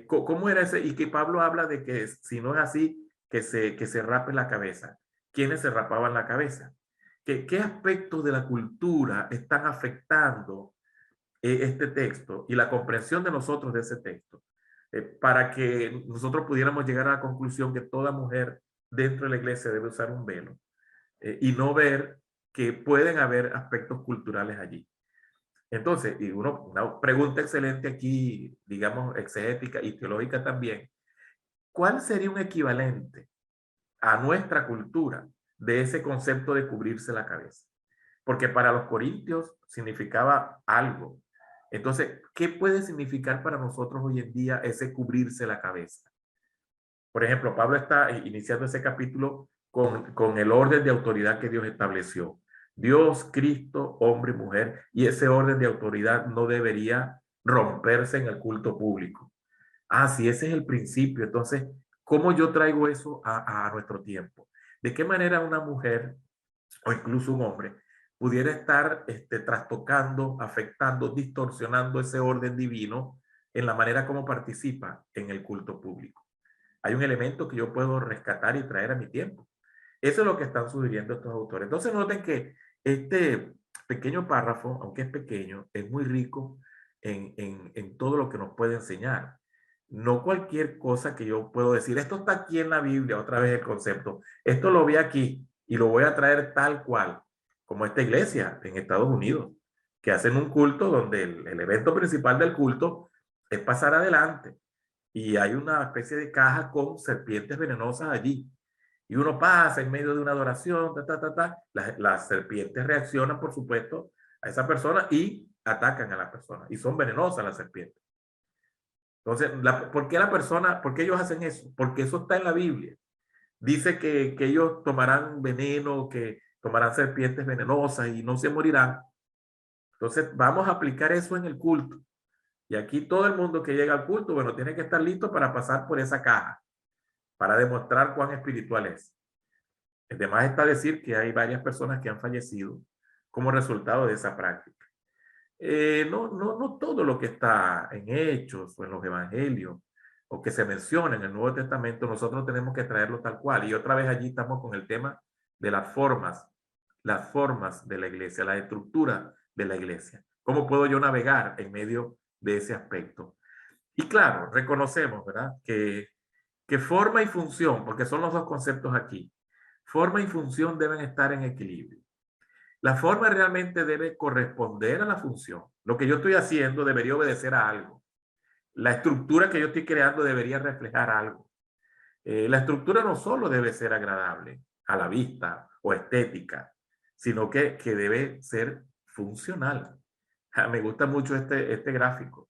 ¿Cómo era ese? Y que Pablo habla de que si no es así, que se rape la cabeza. ¿Quiénes se rapaban la cabeza? ¿Qué aspectos de la cultura están afectando este texto y la comprensión de nosotros de ese texto? Para que nosotros pudiéramos llegar a la conclusión que toda mujer dentro de la iglesia debe usar un velo y no ver que pueden haber aspectos culturales allí. Entonces, y una pregunta excelente aquí, digamos, exegética y teológica también. ¿Cuál sería un equivalente a nuestra cultura de ese concepto de cubrirse la cabeza? Porque para los corintios significaba algo. Entonces, ¿qué puede significar para nosotros hoy en día ese cubrirse la cabeza? Por ejemplo, Pablo está iniciando ese capítulo con el orden de autoridad que Dios estableció. Dios, Cristo, hombre y mujer, y ese orden de autoridad no debería romperse en el culto público. Ah, sí, ese es el principio. Entonces, ¿cómo yo traigo eso a nuestro tiempo? ¿De qué manera una mujer o incluso un hombre pudiera estar trastocando, afectando, distorsionando ese orden divino en la manera como participa en el culto público? Hay un elemento que yo puedo rescatar y traer a mi tiempo. Eso es lo que están sugiriendo estos autores. Entonces noten que este pequeño párrafo, aunque es pequeño, es muy rico en todo lo que nos puede enseñar. No cualquier cosa que yo puedo decir, esto está aquí en la Biblia, otra vez el concepto, esto lo vi aquí y lo voy a traer tal cual, como esta iglesia en Estados Unidos, que hacen un culto donde el evento principal del culto es pasar adelante y hay una especie de caja con serpientes venenosas allí. Y uno pasa en medio de una adoración, las serpientes reaccionan, por supuesto, a esa persona y atacan a la persona. Y son venenosas las serpientes. Entonces, ¿por qué la persona, por qué ellos hacen eso? Porque eso está en la Biblia. Dice que ellos tomarán veneno, que tomarán serpientes venenosas y no se morirán. Entonces, vamos a aplicar eso en el culto. Y aquí todo el mundo que llega al culto, bueno, tiene que estar listo para pasar por esa caja, para demostrar cuán espiritual es. Además está decir que hay varias personas que han fallecido como resultado de esa práctica. No todo lo que está en Hechos o en los Evangelios o que se menciona en el Nuevo Testamento, nosotros tenemos que traerlo tal cual. Y otra vez allí estamos con el tema de las formas de la iglesia, la estructura de la iglesia. ¿Cómo puedo yo navegar en medio de ese aspecto? Y claro, reconocemos, ¿verdad? Que forma y función, porque son los dos conceptos aquí, forma y función deben estar en equilibrio. La forma realmente debe corresponder a la función. Lo que yo estoy haciendo debería obedecer a algo. La estructura que yo estoy creando debería reflejar algo. La estructura no solo debe ser agradable a la vista o estética, sino que debe ser funcional. Me gusta mucho este gráfico.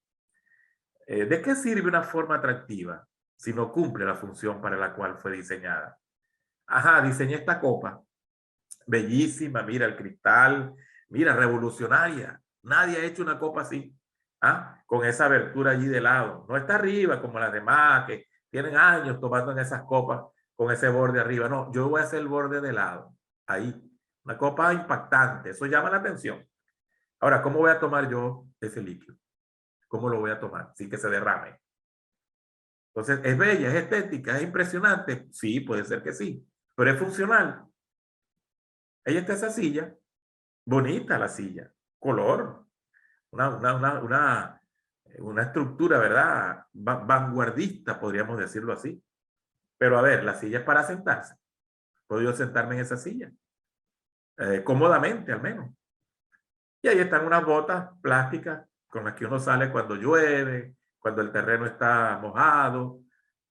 ¿De qué sirve una forma atractiva si no cumple la función para la cual fue diseñada? Ajá, diseñé esta copa. Bellísima, mira el cristal, mira, revolucionaria. Nadie ha hecho una copa así, ¿ah? Con esa abertura allí de lado. No está arriba como las demás que tienen años tomando en esas copas con ese borde arriba. No, yo voy a hacer el borde de lado. Ahí, una copa impactante. Eso llama la atención. Ahora, ¿cómo voy a tomar yo ese líquido? ¿Cómo lo voy a tomar sin que se derrame? Entonces, ¿es bella, es estética, es impresionante? Sí, puede ser que sí, pero es funcional. Ahí está esa silla, bonita la silla, color, una estructura, ¿verdad? Vanguardista, podríamos decirlo así. Pero a ver, la silla es para sentarse. ¿Puedo yo sentarme en esa silla? Cómodamente, al menos. Y ahí están unas botas plásticas con las que uno sale cuando llueve, cuando el terreno está mojado.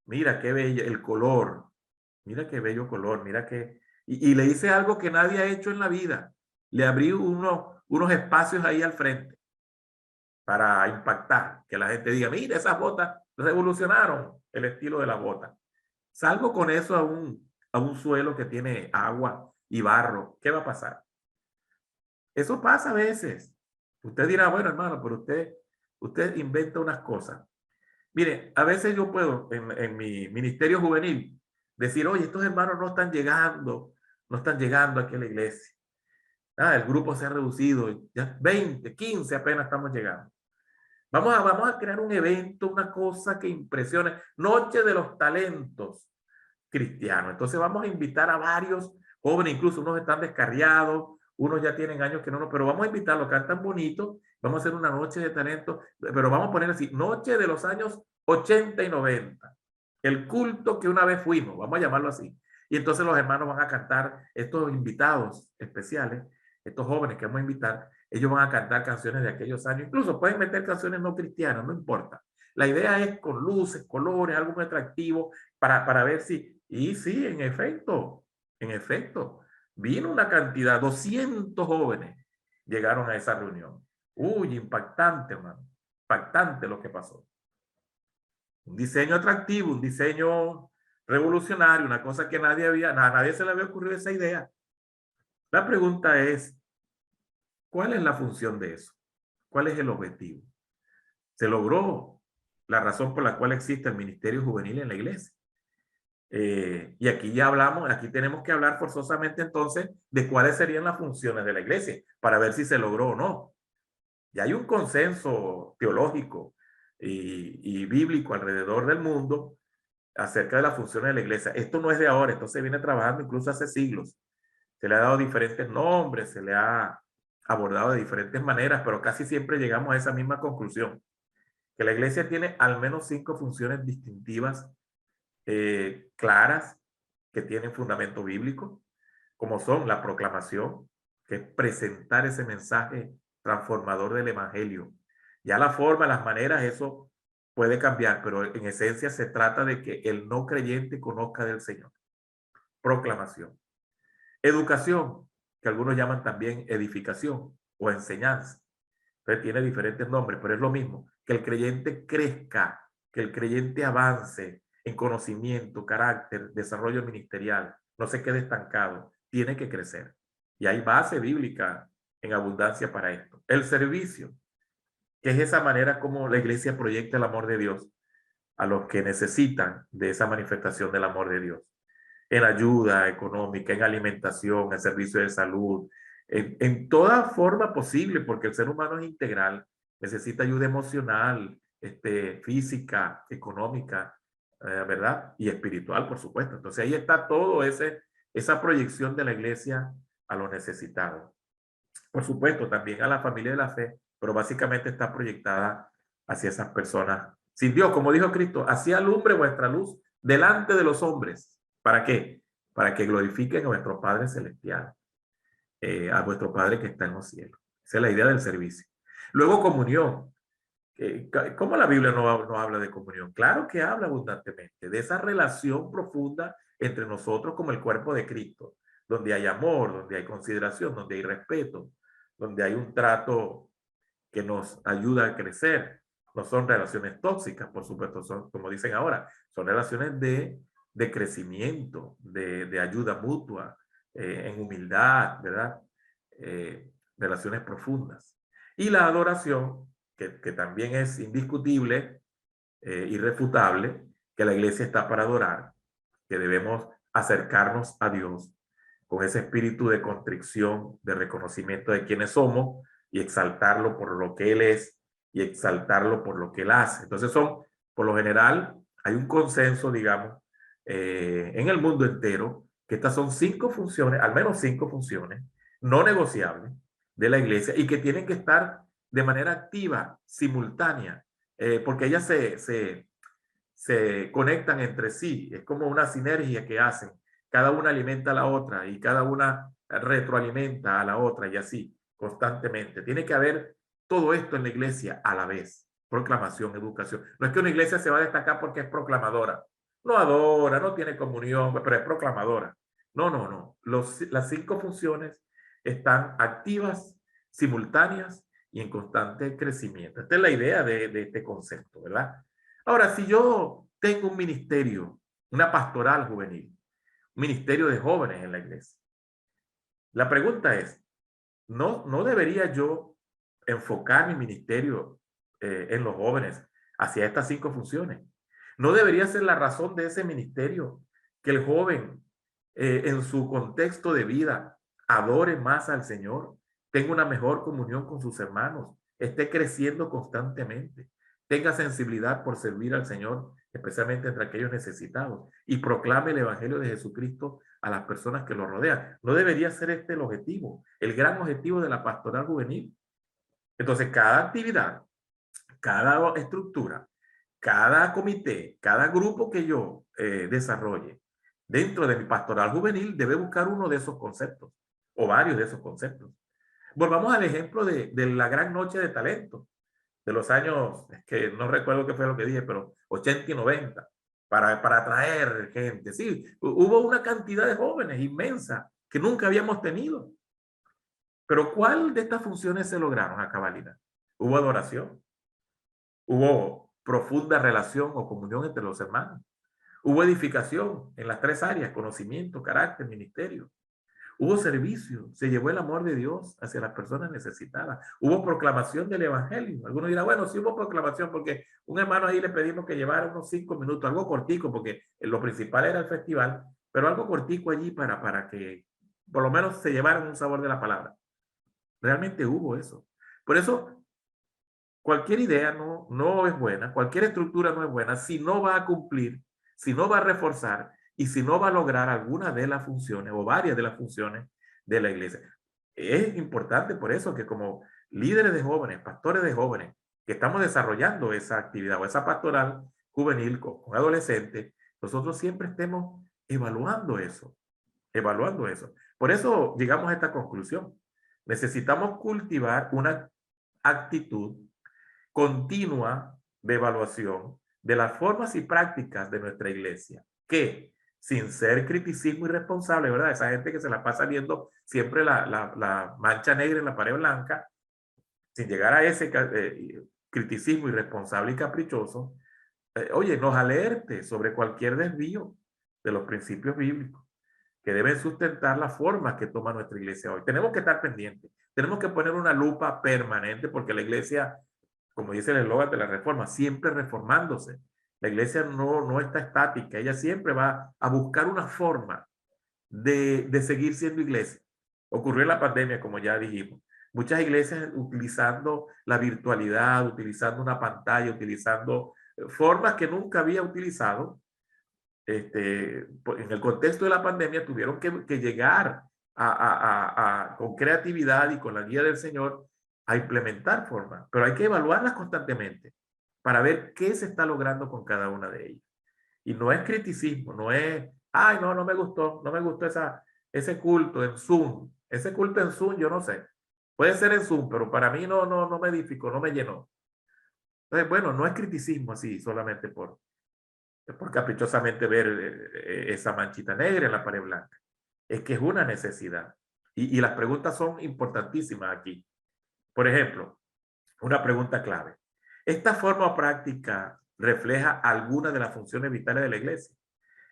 Mira qué bello el color. Mira qué bello color. Mira qué... Y le hice algo que nadie ha hecho en la vida. Le abrí unos espacios ahí al frente para impactar. Que la gente diga, mira, esas botas revolucionaron el estilo de las botas. Salgo con eso a un suelo que tiene agua y barro. ¿Qué va a pasar? Eso pasa a veces. Usted dirá, bueno, hermano, pero usted inventa unas cosas. Mire, a veces yo puedo en mi ministerio juvenil decir, oye, estos hermanos no están llegando aquí a la iglesia. El grupo se ha reducido, ya 20, 15 apenas estamos llegando. Vamos a crear un evento, una cosa que impresione. Noche de los talentos cristianos. Entonces vamos a invitar a varios jóvenes, incluso unos están descarriados, unos ya tienen años que no, pero vamos a invitarlos, cantan bonito, vamos a hacer una noche de talento, pero vamos a poner así, noche de los años 80 y 90. El culto que una vez fuimos, vamos a llamarlo así. Y entonces los hermanos van a cantar, estos invitados especiales, estos jóvenes que vamos a invitar, ellos van a cantar canciones de aquellos años, incluso pueden meter canciones no cristianas, no importa. La idea es con luces, colores, algo muy atractivo para ver si, y sí, en efecto, vino una cantidad, 200 jóvenes llegaron a esa reunión. Uy, impactante, hermano, impactante lo que pasó. Un diseño atractivo, un diseño revolucionario, una cosa que a nadie se le había ocurrido esa idea. La pregunta es, ¿cuál es la función de eso? ¿Cuál es el objetivo? Se logró la razón por la cual existe el ministerio juvenil en la iglesia. Y aquí ya hablamos, aquí tenemos que hablar forzosamente entonces de cuáles serían las funciones de la iglesia para ver si se logró o no. Ya hay un consenso teológico y bíblico alrededor del mundo acerca de las funciones de la iglesia. Esto no es de ahora, esto se viene trabajando incluso hace siglos. Se le ha dado diferentes nombres, se le ha abordado de diferentes maneras, pero casi siempre llegamos a esa misma conclusión, que la iglesia tiene al menos 5 funciones distintivas claras que tienen fundamento bíblico, como son la proclamación, que es presentar ese mensaje transformador del evangelio. Ya la forma, las maneras, eso puede cambiar, pero en esencia se trata de que el no creyente conozca del Señor. Proclamación. Educación, que algunos llaman también edificación o enseñanza. Entonces tiene diferentes nombres, pero es lo mismo, que el creyente crezca, que el creyente avance en conocimiento, carácter, desarrollo ministerial, no se quede estancado, tiene que crecer. Y hay base bíblica en abundancia para esto. El servicio, que es esa manera como la iglesia proyecta el amor de Dios a los que necesitan de esa manifestación del amor de Dios. En ayuda económica, en alimentación, en servicio de salud, en toda forma posible, porque el ser humano es integral, necesita ayuda emocional, física, económica, ¿verdad? Y espiritual, por supuesto. Entonces ahí está todo esa proyección de la iglesia a los necesitados. Por supuesto, también a la familia de la fe, pero básicamente está proyectada hacia esas personas. Sin Dios, como dijo Cristo, así alumbre vuestra luz delante de los hombres. ¿Para qué? Para que glorifiquen a nuestro Padre Celestial, a vuestro Padre que está en los cielos. Esa es la idea del servicio. Luego, comunión. ¿Cómo la Biblia no habla de comunión? Claro que habla abundantemente de esa relación profunda entre nosotros como el cuerpo de Cristo, donde hay amor, donde hay consideración, donde hay respeto, donde hay un trato que nos ayuda a crecer. No son relaciones tóxicas, por supuesto, son, como dicen ahora, son relaciones de crecimiento, de ayuda mutua, en humildad, ¿verdad? Relaciones profundas. Y la adoración, que también es indiscutible, irrefutable, que la iglesia está para adorar, que debemos acercarnos a Dios con ese espíritu de contrición, de reconocimiento de quiénes somos y exaltarlo por lo que Él es y exaltarlo por lo que Él hace. Entonces por lo general, hay un consenso, digamos, en el mundo entero, que estas son 5 funciones, al menos 5 funciones, no negociables de la iglesia y que tienen que estar de manera activa, simultánea, porque ellas se conectan entre sí, es como una sinergia que hacen, cada una alimenta a la otra y cada una retroalimenta a la otra y así constantemente. Tiene que haber todo esto en la iglesia a la vez, proclamación, educación. No es que una iglesia se va a destacar porque es proclamadora, no adora, no tiene comunión, pero es proclamadora. No. Las 5 funciones están activas, simultáneas y en constante crecimiento. Esta es la idea de este concepto, ¿verdad? Ahora, si yo tengo un ministerio, una pastoral juvenil, un ministerio de jóvenes en la iglesia, la pregunta es, no debería yo enfocar mi ministerio en los jóvenes hacia estas 5 funciones. No debería ser la razón de ese ministerio que el joven en su contexto de vida adore más al Señor, tenga una mejor comunión con sus hermanos, esté creciendo constantemente, tenga sensibilidad por servir al Señor, especialmente entre aquellos necesitados, y proclame el Evangelio de Jesucristo a las personas que lo rodean. No debería ser este el objetivo, el gran objetivo de la pastoral juvenil. Entonces, cada actividad, cada estructura, cada comité, cada grupo que yo desarrolle dentro de mi pastoral juvenil debe buscar uno de esos conceptos o varios de esos conceptos. Volvamos al ejemplo de la gran noche de talento de los años, es que no recuerdo qué fue lo que dije, pero 80 y 90, para atraer gente. Sí, hubo una cantidad de jóvenes inmensa que nunca habíamos tenido. Pero ¿cuál de estas funciones se lograron a cabalidad? Hubo adoración, hubo profunda relación o comunión entre los hermanos, hubo edificación en las 3 áreas, conocimiento, carácter, ministerio. Hubo servicio, se llevó el amor de Dios hacia las personas necesitadas. Hubo proclamación del evangelio. Algunos dirán, bueno, sí hubo proclamación porque un hermano ahí le pedimos que llevara unos 5 minutos, algo cortico, porque lo principal era el festival, pero algo cortico allí para que por lo menos se llevaran un sabor de la palabra. Realmente hubo eso. Por eso, cualquier idea no es buena, cualquier estructura no es buena si no va a cumplir, si no va a reforzar y si no va a lograr alguna de las funciones o varias de las funciones de la iglesia. Es importante por eso que como líderes de jóvenes, pastores de jóvenes, que estamos desarrollando esa actividad o esa pastoral juvenil con adolescentes, nosotros siempre estemos evaluando eso, evaluando eso. Por eso llegamos a esta conclusión. Necesitamos cultivar una actitud continua de evaluación de las formas y prácticas de nuestra iglesia, que sin ser criticismo irresponsable, ¿verdad? Esa gente que se la pasa viendo siempre la mancha negra en la pared blanca, sin llegar a ese criticismo irresponsable y caprichoso, oye, nos alerte sobre cualquier desvío de los principios bíblicos que deben sustentar las formas que toma nuestra iglesia hoy. Tenemos que estar pendientes, tenemos que poner una lupa permanente porque la iglesia, como dice el eslogan de la reforma, siempre reformándose. La iglesia no está estática, ella siempre va a buscar una forma de seguir siendo iglesia. Ocurrió en la pandemia, como ya dijimos. Muchas iglesias utilizando la virtualidad, utilizando una pantalla, utilizando formas que nunca había utilizado. En el contexto de la pandemia tuvieron que llegar con creatividad y con la guía del Señor a implementar formas, pero hay que evaluarlas constantemente para ver qué se está logrando con cada una de ellas. Y no es criticismo, no es, ay, no me gustó ese culto en Zoom. Ese culto en Zoom, yo no sé. Puede ser en Zoom, pero para mí no me edificó, no me llenó. Entonces, bueno, no es criticismo así, solamente por caprichosamente ver esa manchita negra en la pared blanca. Es que es una necesidad. Y las preguntas son importantísimas aquí. Por ejemplo, una pregunta clave. ¿Esta forma práctica refleja alguna de las funciones vitales de la iglesia?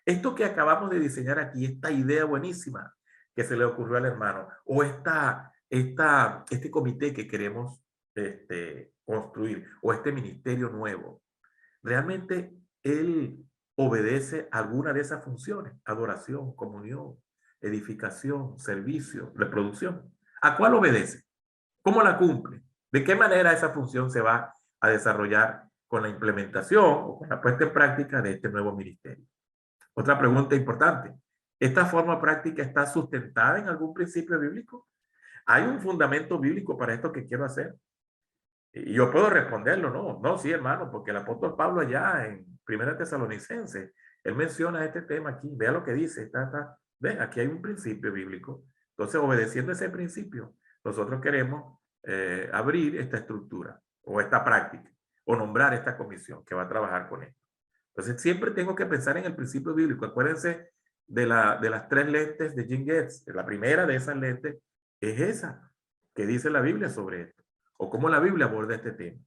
Esto que acabamos de diseñar aquí, esta idea buenísima que se le ocurrió al hermano, o este comité que queremos construir, o este ministerio nuevo, realmente él obedece a alguna de esas funciones: adoración, comunión, edificación, servicio, reproducción. ¿A cuál obedece? ¿Cómo la cumple? ¿De qué manera esa función se va a desarrollar con la implementación o con la puesta en práctica de este nuevo ministerio? Otra pregunta importante. ¿Esta forma práctica está sustentada en algún principio bíblico? ¿Hay un fundamento bíblico para esto que quiero hacer? Y yo puedo responderlo, no, sí, hermano, porque el apóstol Pablo allá en Primera Tesalonicenses, él menciona este tema aquí, vea lo que dice, ven, aquí hay un principio bíblico. Entonces, obedeciendo ese principio, nosotros queremos abrir esta estructura o esta práctica o nombrar esta comisión que va a trabajar con esto. Entonces, siempre tengo que pensar en el principio bíblico. Acuérdense de las 3 lentes de Jim Getz. La primera de esas lentes es esa que dice la Biblia sobre esto, o cómo la Biblia aborda este tema.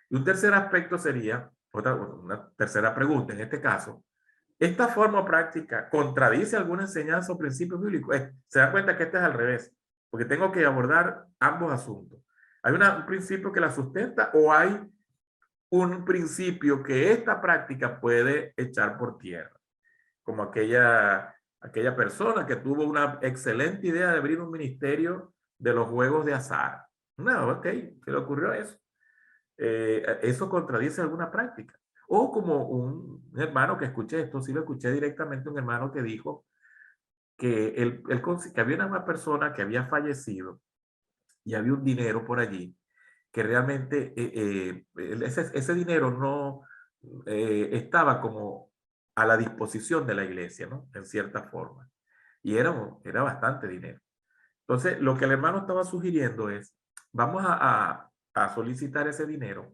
Y un tercer aspecto sería, una tercera pregunta en este caso: ¿esta forma práctica contradice alguna enseñanza o principio bíblico? Se da cuenta que este es al revés. porque tengo que abordar ambos asuntos. ¿Hay un principio que la sustenta o hay un principio que esta práctica puede echar por tierra? Como aquella persona que tuvo una excelente idea de abrir un ministerio de los juegos de azar. No, ok, ¿qué le ocurrió a eso? Eso contradice alguna práctica. O como un hermano que escuché esto, sí lo escuché directamente, un hermano que dijo que que había una persona que había fallecido y había un dinero por allí que realmente ese dinero no estaba como a la disposición de la iglesia, ¿no? En cierta forma. Y era bastante dinero. Entonces, lo que el hermano estaba sugiriendo es, vamos a solicitar ese dinero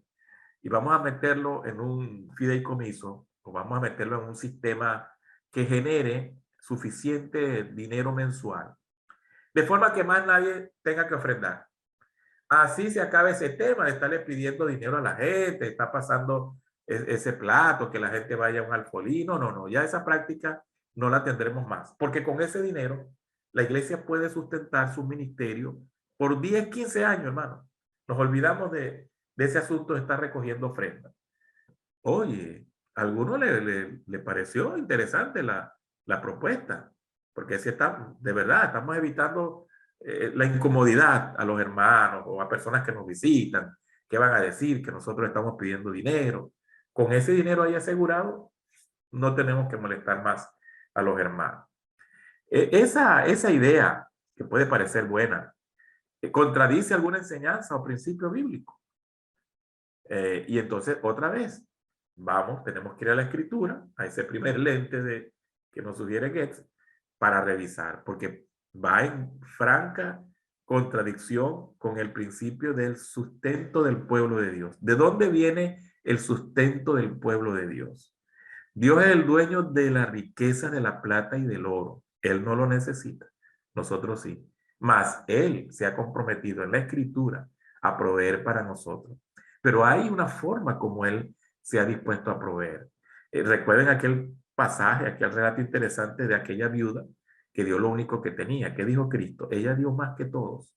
y vamos a meterlo en un fideicomiso o vamos a meterlo en un sistema que genere suficiente dinero mensual, de forma que más nadie tenga que ofrendar. Así se acaba ese tema de estarle pidiendo dinero a la gente, está pasando ese plato, que la gente vaya a un alfolí. No, no, no, ya esa práctica no la tendremos más, porque con ese dinero la iglesia puede sustentar su ministerio por 10, 15 años, hermano. Nos olvidamos de ese asunto de estar recogiendo ofrendas. Oye, a alguno le pareció interesante la propuesta, porque si está, de verdad, estamos evitando la incomodidad a los hermanos o a personas que nos visitan, que van a decir que nosotros estamos pidiendo dinero. Con ese dinero ahí asegurado, no tenemos que molestar más a los hermanos. Esa idea, que puede parecer buena, contradice alguna enseñanza o principio bíblico. Y entonces, otra vez, tenemos que ir a la escritura, a ese primer lente que nos sugiere Goetz, para revisar, porque va en franca contradicción con el principio del sustento del pueblo de Dios. ¿De dónde viene el sustento del pueblo de Dios? Dios es el dueño de la riqueza de la plata y del oro. Él no lo necesita. Nosotros sí. Mas Él se ha comprometido en la escritura a proveer para nosotros. Pero hay una forma como Él se ha dispuesto a proveer. Recuerden aquel pasaje, aquel relato interesante de aquella viuda que dio lo único que tenía. ¿Qué dijo Cristo? Ella dio más que todos.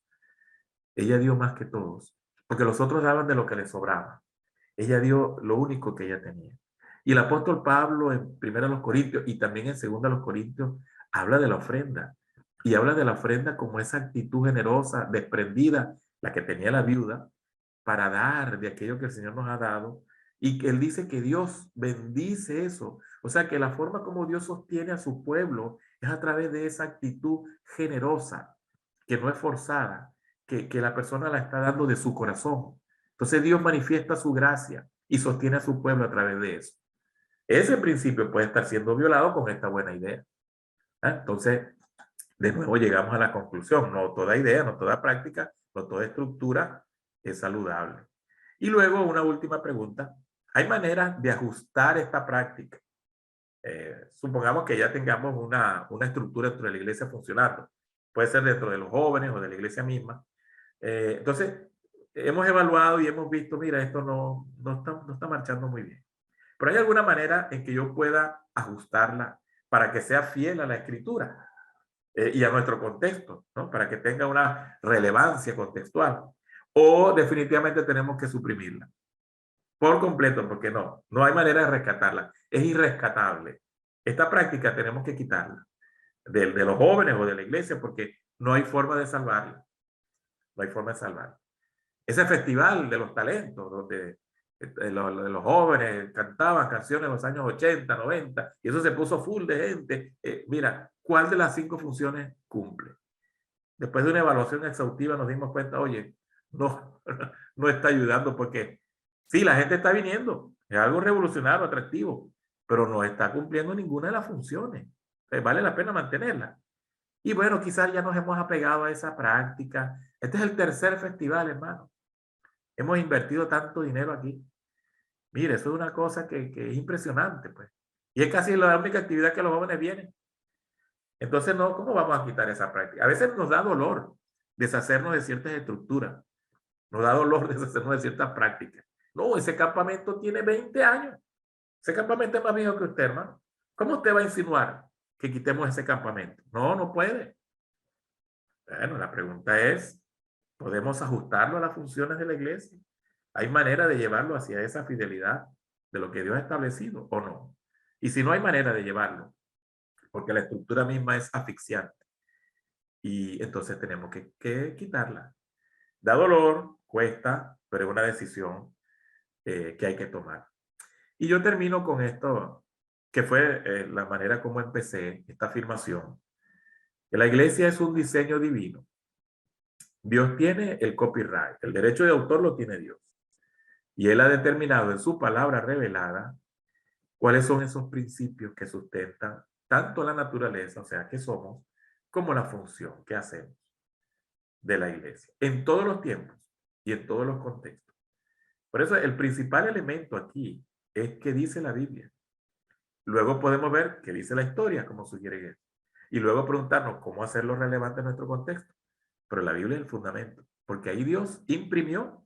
Ella dio más que todos. Porque los otros daban de lo que les sobraba. Ella dio lo único que ella tenía. Y el apóstol Pablo en 1 Corintios y también en 2 Corintios habla de la ofrenda. Y habla de la ofrenda como esa actitud generosa, desprendida, la que tenía la viuda, para dar de aquello que el Señor nos ha dado. Y que él dice que Dios bendice eso. O sea que la forma como Dios sostiene a su pueblo es a través de esa actitud generosa, que no es forzada, que la persona la está dando de su corazón. Entonces Dios manifiesta su gracia y sostiene a su pueblo a través de eso. Ese principio puede estar siendo violado con esta buena idea. Entonces, de nuevo llegamos a la conclusión. No toda idea, no toda práctica, no toda estructura es saludable. Y luego una última pregunta. ¿Hay maneras de ajustar esta práctica? Supongamos que ya tengamos una estructura dentro de la iglesia funcionando. Puede ser dentro de los jóvenes o de la iglesia misma. Entonces, hemos evaluado y hemos visto, mira, esto no está marchando muy bien. Pero hay alguna manera en que yo pueda ajustarla para que sea fiel a la escritura y a nuestro contexto, ¿no? Para que tenga una relevancia contextual. O definitivamente tenemos que suprimirla por completo, porque no hay manera de rescatarla. Es irrescatable. Esta práctica tenemos que quitarla de los jóvenes o de la iglesia porque no hay forma de salvarla. No hay forma de salvarla. Ese festival de los talentos, donde los jóvenes cantaban canciones en los años 80, 90, y eso se puso full de gente. Mira, ¿cuál de las 5 funciones cumple? Después de una evaluación exhaustiva nos dimos cuenta, oye, no, no está ayudando porque sí, la gente está viniendo, es algo revolucionario, atractivo, pero no está cumpliendo ninguna de las funciones. Vale la pena mantenerla. Y bueno, quizás ya nos hemos apegado a esa práctica. Este es el tercer festival, hermano. Hemos invertido tanto dinero aquí. Mire, eso es una cosa que es impresionante, pues. Y es casi la única actividad que los jóvenes vienen. Entonces, no, ¿cómo vamos a quitar esa práctica? A veces nos da dolor deshacernos de ciertas estructuras. Nos da dolor deshacernos de ciertas prácticas. No, ese campamento tiene 20 años. Ese campamento es más viejo que usted, hermano. ¿Cómo usted va a insinuar que quitemos ese campamento? No, no puede. Bueno, la pregunta es, ¿podemos ajustarlo a las funciones de la iglesia? ¿Hay manera de llevarlo hacia esa fidelidad de lo que Dios ha establecido o no? Y si no hay manera de llevarlo, porque la estructura misma es asfixiante, y entonces tenemos que quitarla. Da dolor, cuesta, pero es una decisión que hay que tomar. Y yo termino con esto, que fue la manera como empecé esta afirmación, que la iglesia es un diseño divino. Dios tiene el copyright, el derecho de autor lo tiene Dios. Y Él ha determinado en su palabra revelada cuáles son esos principios que sustentan tanto la naturaleza, o sea, que somos, como la función que hacemos de la iglesia, en todos los tiempos y en todos los contextos. Por eso el principal elemento aquí es qué dice la Biblia. Luego podemos ver qué dice la historia, como sugiere él. Y luego preguntarnos cómo hacerlo relevante en nuestro contexto. Pero la Biblia es el fundamento, porque ahí Dios imprimió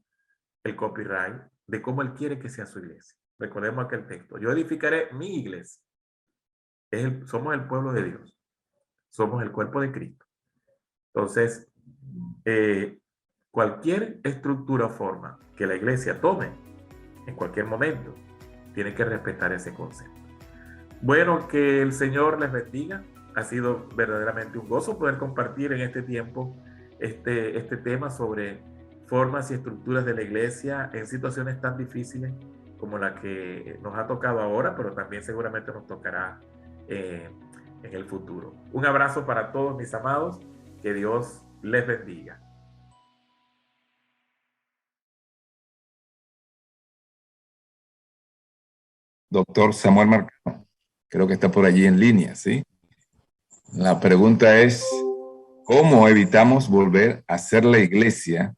el copyright de cómo Él quiere que sea su iglesia. Recordemos aquel texto. Yo edificaré mi iglesia. Somos el pueblo de Dios. Somos el cuerpo de Cristo. Entonces, cualquier estructura o forma que la iglesia tome en cualquier momento, tiene que respetar ese concepto. Bueno, que el Señor les bendiga. Ha sido verdaderamente un gozo poder compartir en este tiempo este tema sobre formas y estructuras de la iglesia en situaciones tan difíciles como la que nos ha tocado ahora, pero también seguramente nos tocará en el futuro. Un abrazo para todos mis amados, que Dios les bendiga. Doctor Samuel Marcano, creo que está por allí en línea, ¿sí? La pregunta es, ¿cómo evitamos volver a ser la iglesia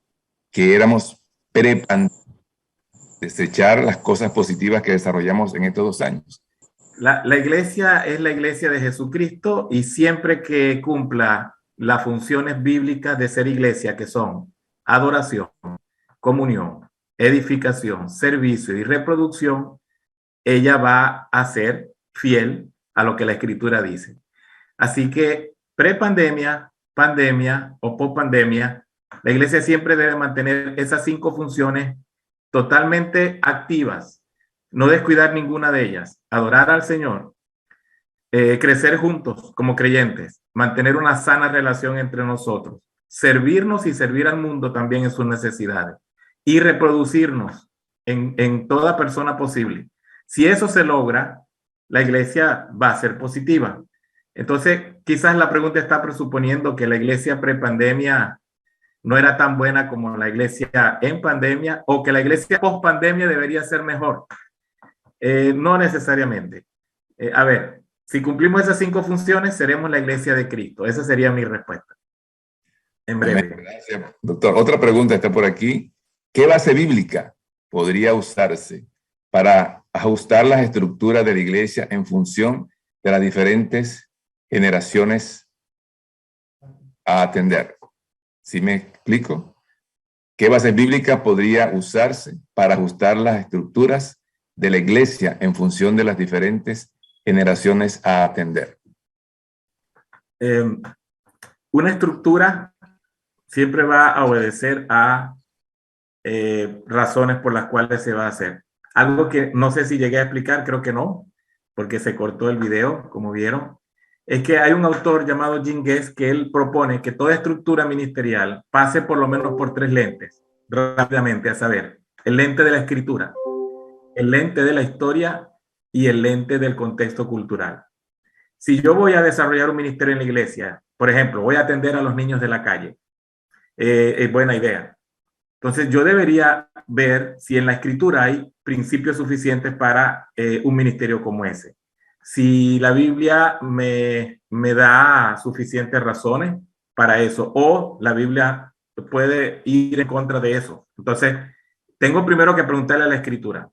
que éramos pre-pandemia? Desechar las cosas positivas que desarrollamos en estos 2 años. La iglesia es la iglesia de Jesucristo y siempre que cumpla las funciones bíblicas de ser iglesia, que son adoración, comunión, edificación, servicio y reproducción, ella va a ser fiel a lo que la Escritura dice. Así que pre-pandemia, pandemia o post-pandemia, la iglesia siempre debe mantener esas 5 funciones totalmente activas, no descuidar ninguna de ellas, adorar al Señor, crecer juntos como creyentes, mantener una sana relación entre nosotros, servirnos y servir al mundo también en sus necesidades y reproducirnos en toda persona posible. Si eso se logra, la iglesia va a ser positiva. Entonces, quizás la pregunta está presuponiendo que la iglesia prepandemia no era tan buena como la iglesia en pandemia, o que la iglesia post pandemia debería ser mejor. No necesariamente. A ver, si cumplimos esas 5 funciones, seremos la iglesia de Cristo. Esa sería mi respuesta. En breve. Gracias, doctor. Otra pregunta está por aquí. ¿Qué base bíblica podría usarse para ajustar las estructuras de la iglesia en función de las diferentes generaciones a atender? ¿Sí me explico? ¿Qué base bíblica podría usarse para ajustar las estructuras de la iglesia en función de las diferentes generaciones a atender? Una estructura siempre va a obedecer a razones por las cuales se va a hacer. Algo que no sé si llegué a explicar, creo que no, porque se cortó el video, como vieron, es que hay un autor llamado Jim Guest que él propone que toda estructura ministerial pase por lo menos por 3 lentes, rápidamente, a saber, el lente de la escritura, el lente de la historia y el lente del contexto cultural. Si yo voy a desarrollar un ministerio en la iglesia, por ejemplo, voy a atender a los niños de la calle, es buena idea. Entonces yo debería ver si en la escritura hay principios suficientes para un ministerio como ese. Si la Biblia me da suficientes razones para eso, o la Biblia puede ir en contra de eso. Entonces, tengo primero que preguntarle a la escritura.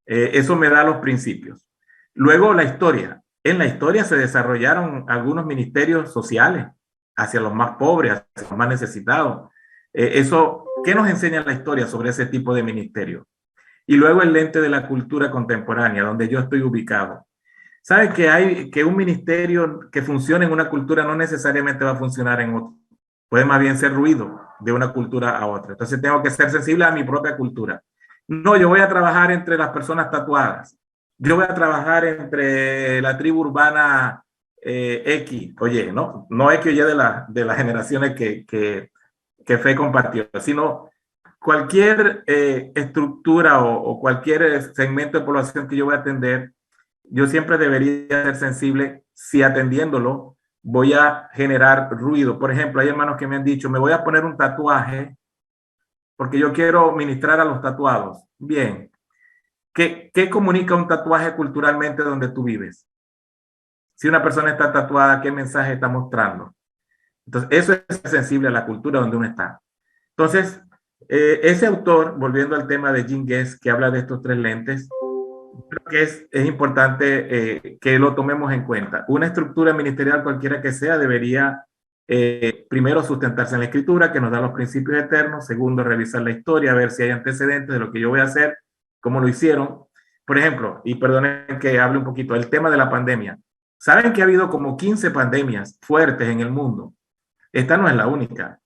Eso me da los principios. Luego, la historia. En la historia se desarrollaron algunos ministerios sociales hacia los más pobres, hacia los más necesitados. Eso, ¿qué nos enseña la historia sobre ese tipo de ministerio? Y luego el lente de la cultura contemporánea, donde yo estoy ubicado. ¿Sabe que un ministerio que funcione en una cultura no necesariamente va a funcionar en otra? puede más bien ser ruido de una cultura a otra. Entonces tengo que ser sensible a mi propia cultura. No, yo voy a trabajar entre las personas tatuadas. Yo voy a trabajar entre la tribu urbana X, oye, no X o Y de las generaciones que Fe compartió, sino cualquier estructura o cualquier segmento de población que yo voy a atender, yo siempre debería ser sensible si atendiéndolo voy a generar ruido. Por ejemplo, hay hermanos que me han dicho, me voy a poner un tatuaje porque yo quiero ministrar a los tatuados. Bien, ¿qué comunica un tatuaje culturalmente donde tú vives? Si una persona está tatuada, ¿qué mensaje está mostrando? Entonces, eso es sensible a la cultura donde uno está. Entonces, ese autor, volviendo al tema de Jim Guest, que habla de estos tres lentes, creo que es importante que lo tomemos en cuenta. Una estructura ministerial, cualquiera que sea, debería primero sustentarse en la escritura, que nos da los principios eternos. Segundo, revisar la historia, ver si hay antecedentes de lo que yo voy a hacer, cómo lo hicieron. Por ejemplo, y perdonen que hable un poquito, el tema de la pandemia. Saben que ha habido como 15 pandemias fuertes en el mundo. Esta no es la única.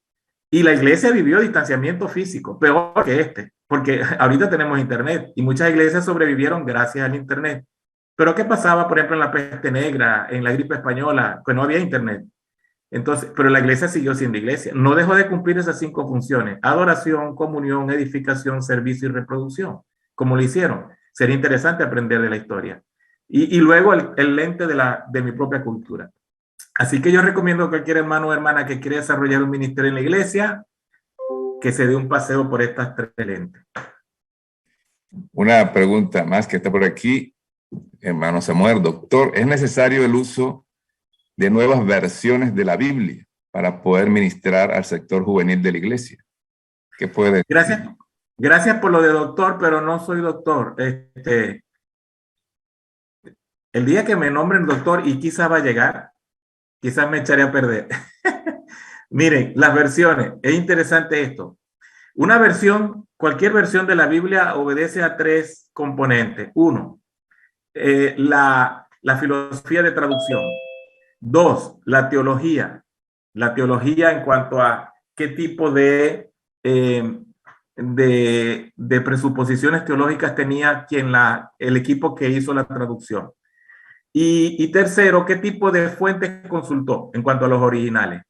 Y la iglesia vivió distanciamiento físico, peor que este, porque ahorita tenemos internet y muchas iglesias sobrevivieron gracias al internet. Pero ¿qué pasaba, por ejemplo, en la peste negra, en la gripe española, que no había internet? Entonces, pero la iglesia siguió siendo iglesia. No dejó de cumplir esas 5 funciones: adoración, comunión, edificación, servicio y reproducción, como lo hicieron. Sería interesante aprender de la historia. Y luego el lente de mi propia cultura. Así que yo recomiendo a cualquier hermano o hermana que quiera desarrollar un ministerio en la iglesia que se dé un paseo por estas tres lentes. Una pregunta más que está por aquí, hermano Samuel. Doctor, ¿es necesario el uso de nuevas versiones de la Biblia para poder ministrar al sector juvenil de la iglesia? ¿Qué puede decir? Gracias por lo de doctor, pero no soy doctor. El día que me nombren doctor, y quizás va a llegar, quizás me echaré a perder. Miren, las versiones, es interesante esto. Una versión, cualquier versión de la Biblia obedece a 3 componentes. 1, la filosofía de traducción. 2, la teología. La teología en cuanto a qué tipo de presuposiciones teológicas tenía el equipo que hizo la traducción. Y tercero, qué tipo de fuentes consultó en cuanto a los originales.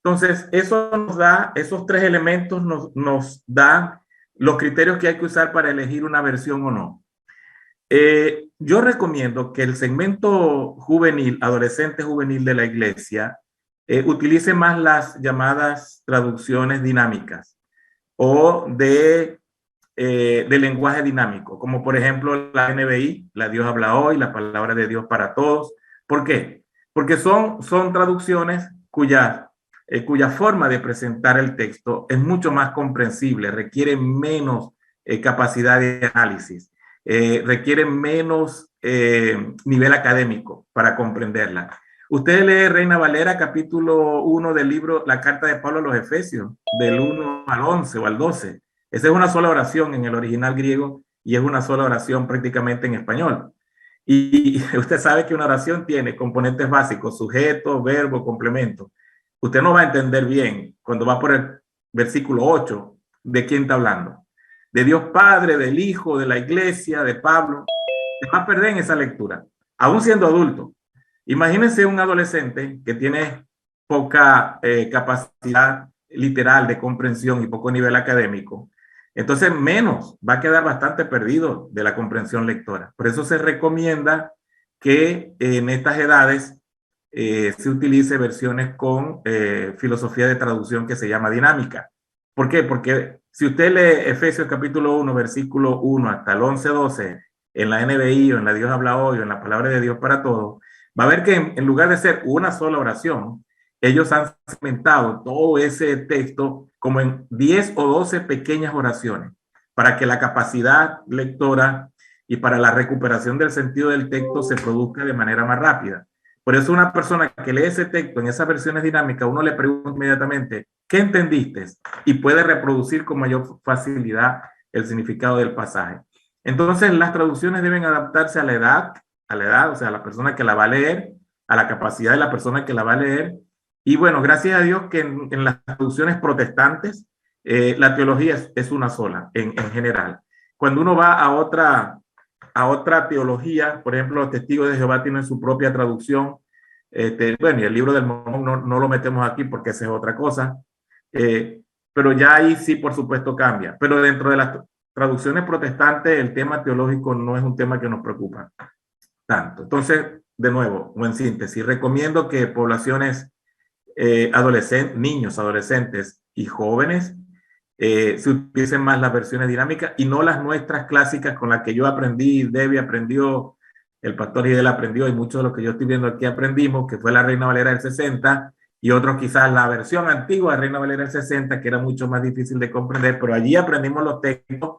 Entonces, eso nos da, esos 3 elementos nos dan los criterios que hay que usar para elegir una versión o no. Yo recomiendo que el segmento juvenil, adolescente juvenil de la iglesia, utilice más las llamadas traducciones dinámicas o de lenguaje dinámico, como por ejemplo la NBI, la Dios habla hoy, la palabra de Dios para todos. ¿Por qué? Porque son traducciones cuya forma de presentar el texto es mucho más comprensible, requiere menos capacidad de análisis, requiere menos nivel académico para comprenderla. Usted lee Reina Valera, capítulo 1 del libro La Carta de Pablo a los Efesios, del 1 al 11 o al 12. Esa es una sola oración en el original griego y es una sola oración prácticamente en español. Y usted sabe que una oración tiene componentes básicos: sujeto, verbo, complemento. Usted no va a entender bien cuando va por el versículo 8 de quién está hablando. De Dios Padre, del Hijo, de la Iglesia, de Pablo. Se va a perder en esa lectura, aún siendo adulto. Imagínense un adolescente que tiene poca capacidad literal de comprensión y poco nivel académico. Entonces, menos, va a quedar bastante perdido de la comprensión lectora. Por eso se recomienda que en estas edades se utilice versiones con filosofía de traducción que se llama dinámica. ¿Por qué? Porque si usted lee Efesios capítulo 1, versículo 1 hasta el 11-12, en la NBI o en la Dios habla hoy o en la palabra de Dios para todos, va a ver que en lugar de ser una sola oración, ellos han segmentado todo ese texto como en 10 o 12 pequeñas oraciones para que la capacidad lectora y para la recuperación del sentido del texto se produzca de manera más rápida. Por eso una persona que lee ese texto en esas versiones dinámicas, uno le pregunta inmediatamente, ¿qué entendiste? Y puede reproducir con mayor facilidad el significado del pasaje. Entonces, las traducciones deben adaptarse a la edad, o sea, a la persona que la va a leer, a la capacidad de la persona que la va a leer Y bueno, gracias a Dios que en las traducciones protestantes la teología es una sola en general. Cuando uno va a otra teología, por ejemplo, los testigos de Jehová tienen su propia traducción. Bueno, y el libro del Mormón no lo metemos aquí porque esa es otra cosa. Pero ya ahí sí, por supuesto, cambia. Pero dentro de las traducciones protestantes, el tema teológico no es un tema que nos preocupa tanto. Entonces, de nuevo, o en síntesis, recomiendo que poblaciones niños, adolescentes y jóvenes se utilicen más las versiones dinámicas y no las nuestras clásicas con las que yo aprendí, Debbie aprendió, el pastor Hidel aprendió y muchos de los que yo estoy viendo aquí aprendimos, que fue la Reina Valera del 60 y otros quizás la versión antigua de Reina Valera del 60, que era mucho más difícil de comprender, pero allí aprendimos los textos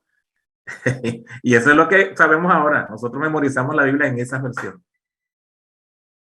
y eso es lo que sabemos ahora. Nosotros memorizamos la Biblia en esa versión.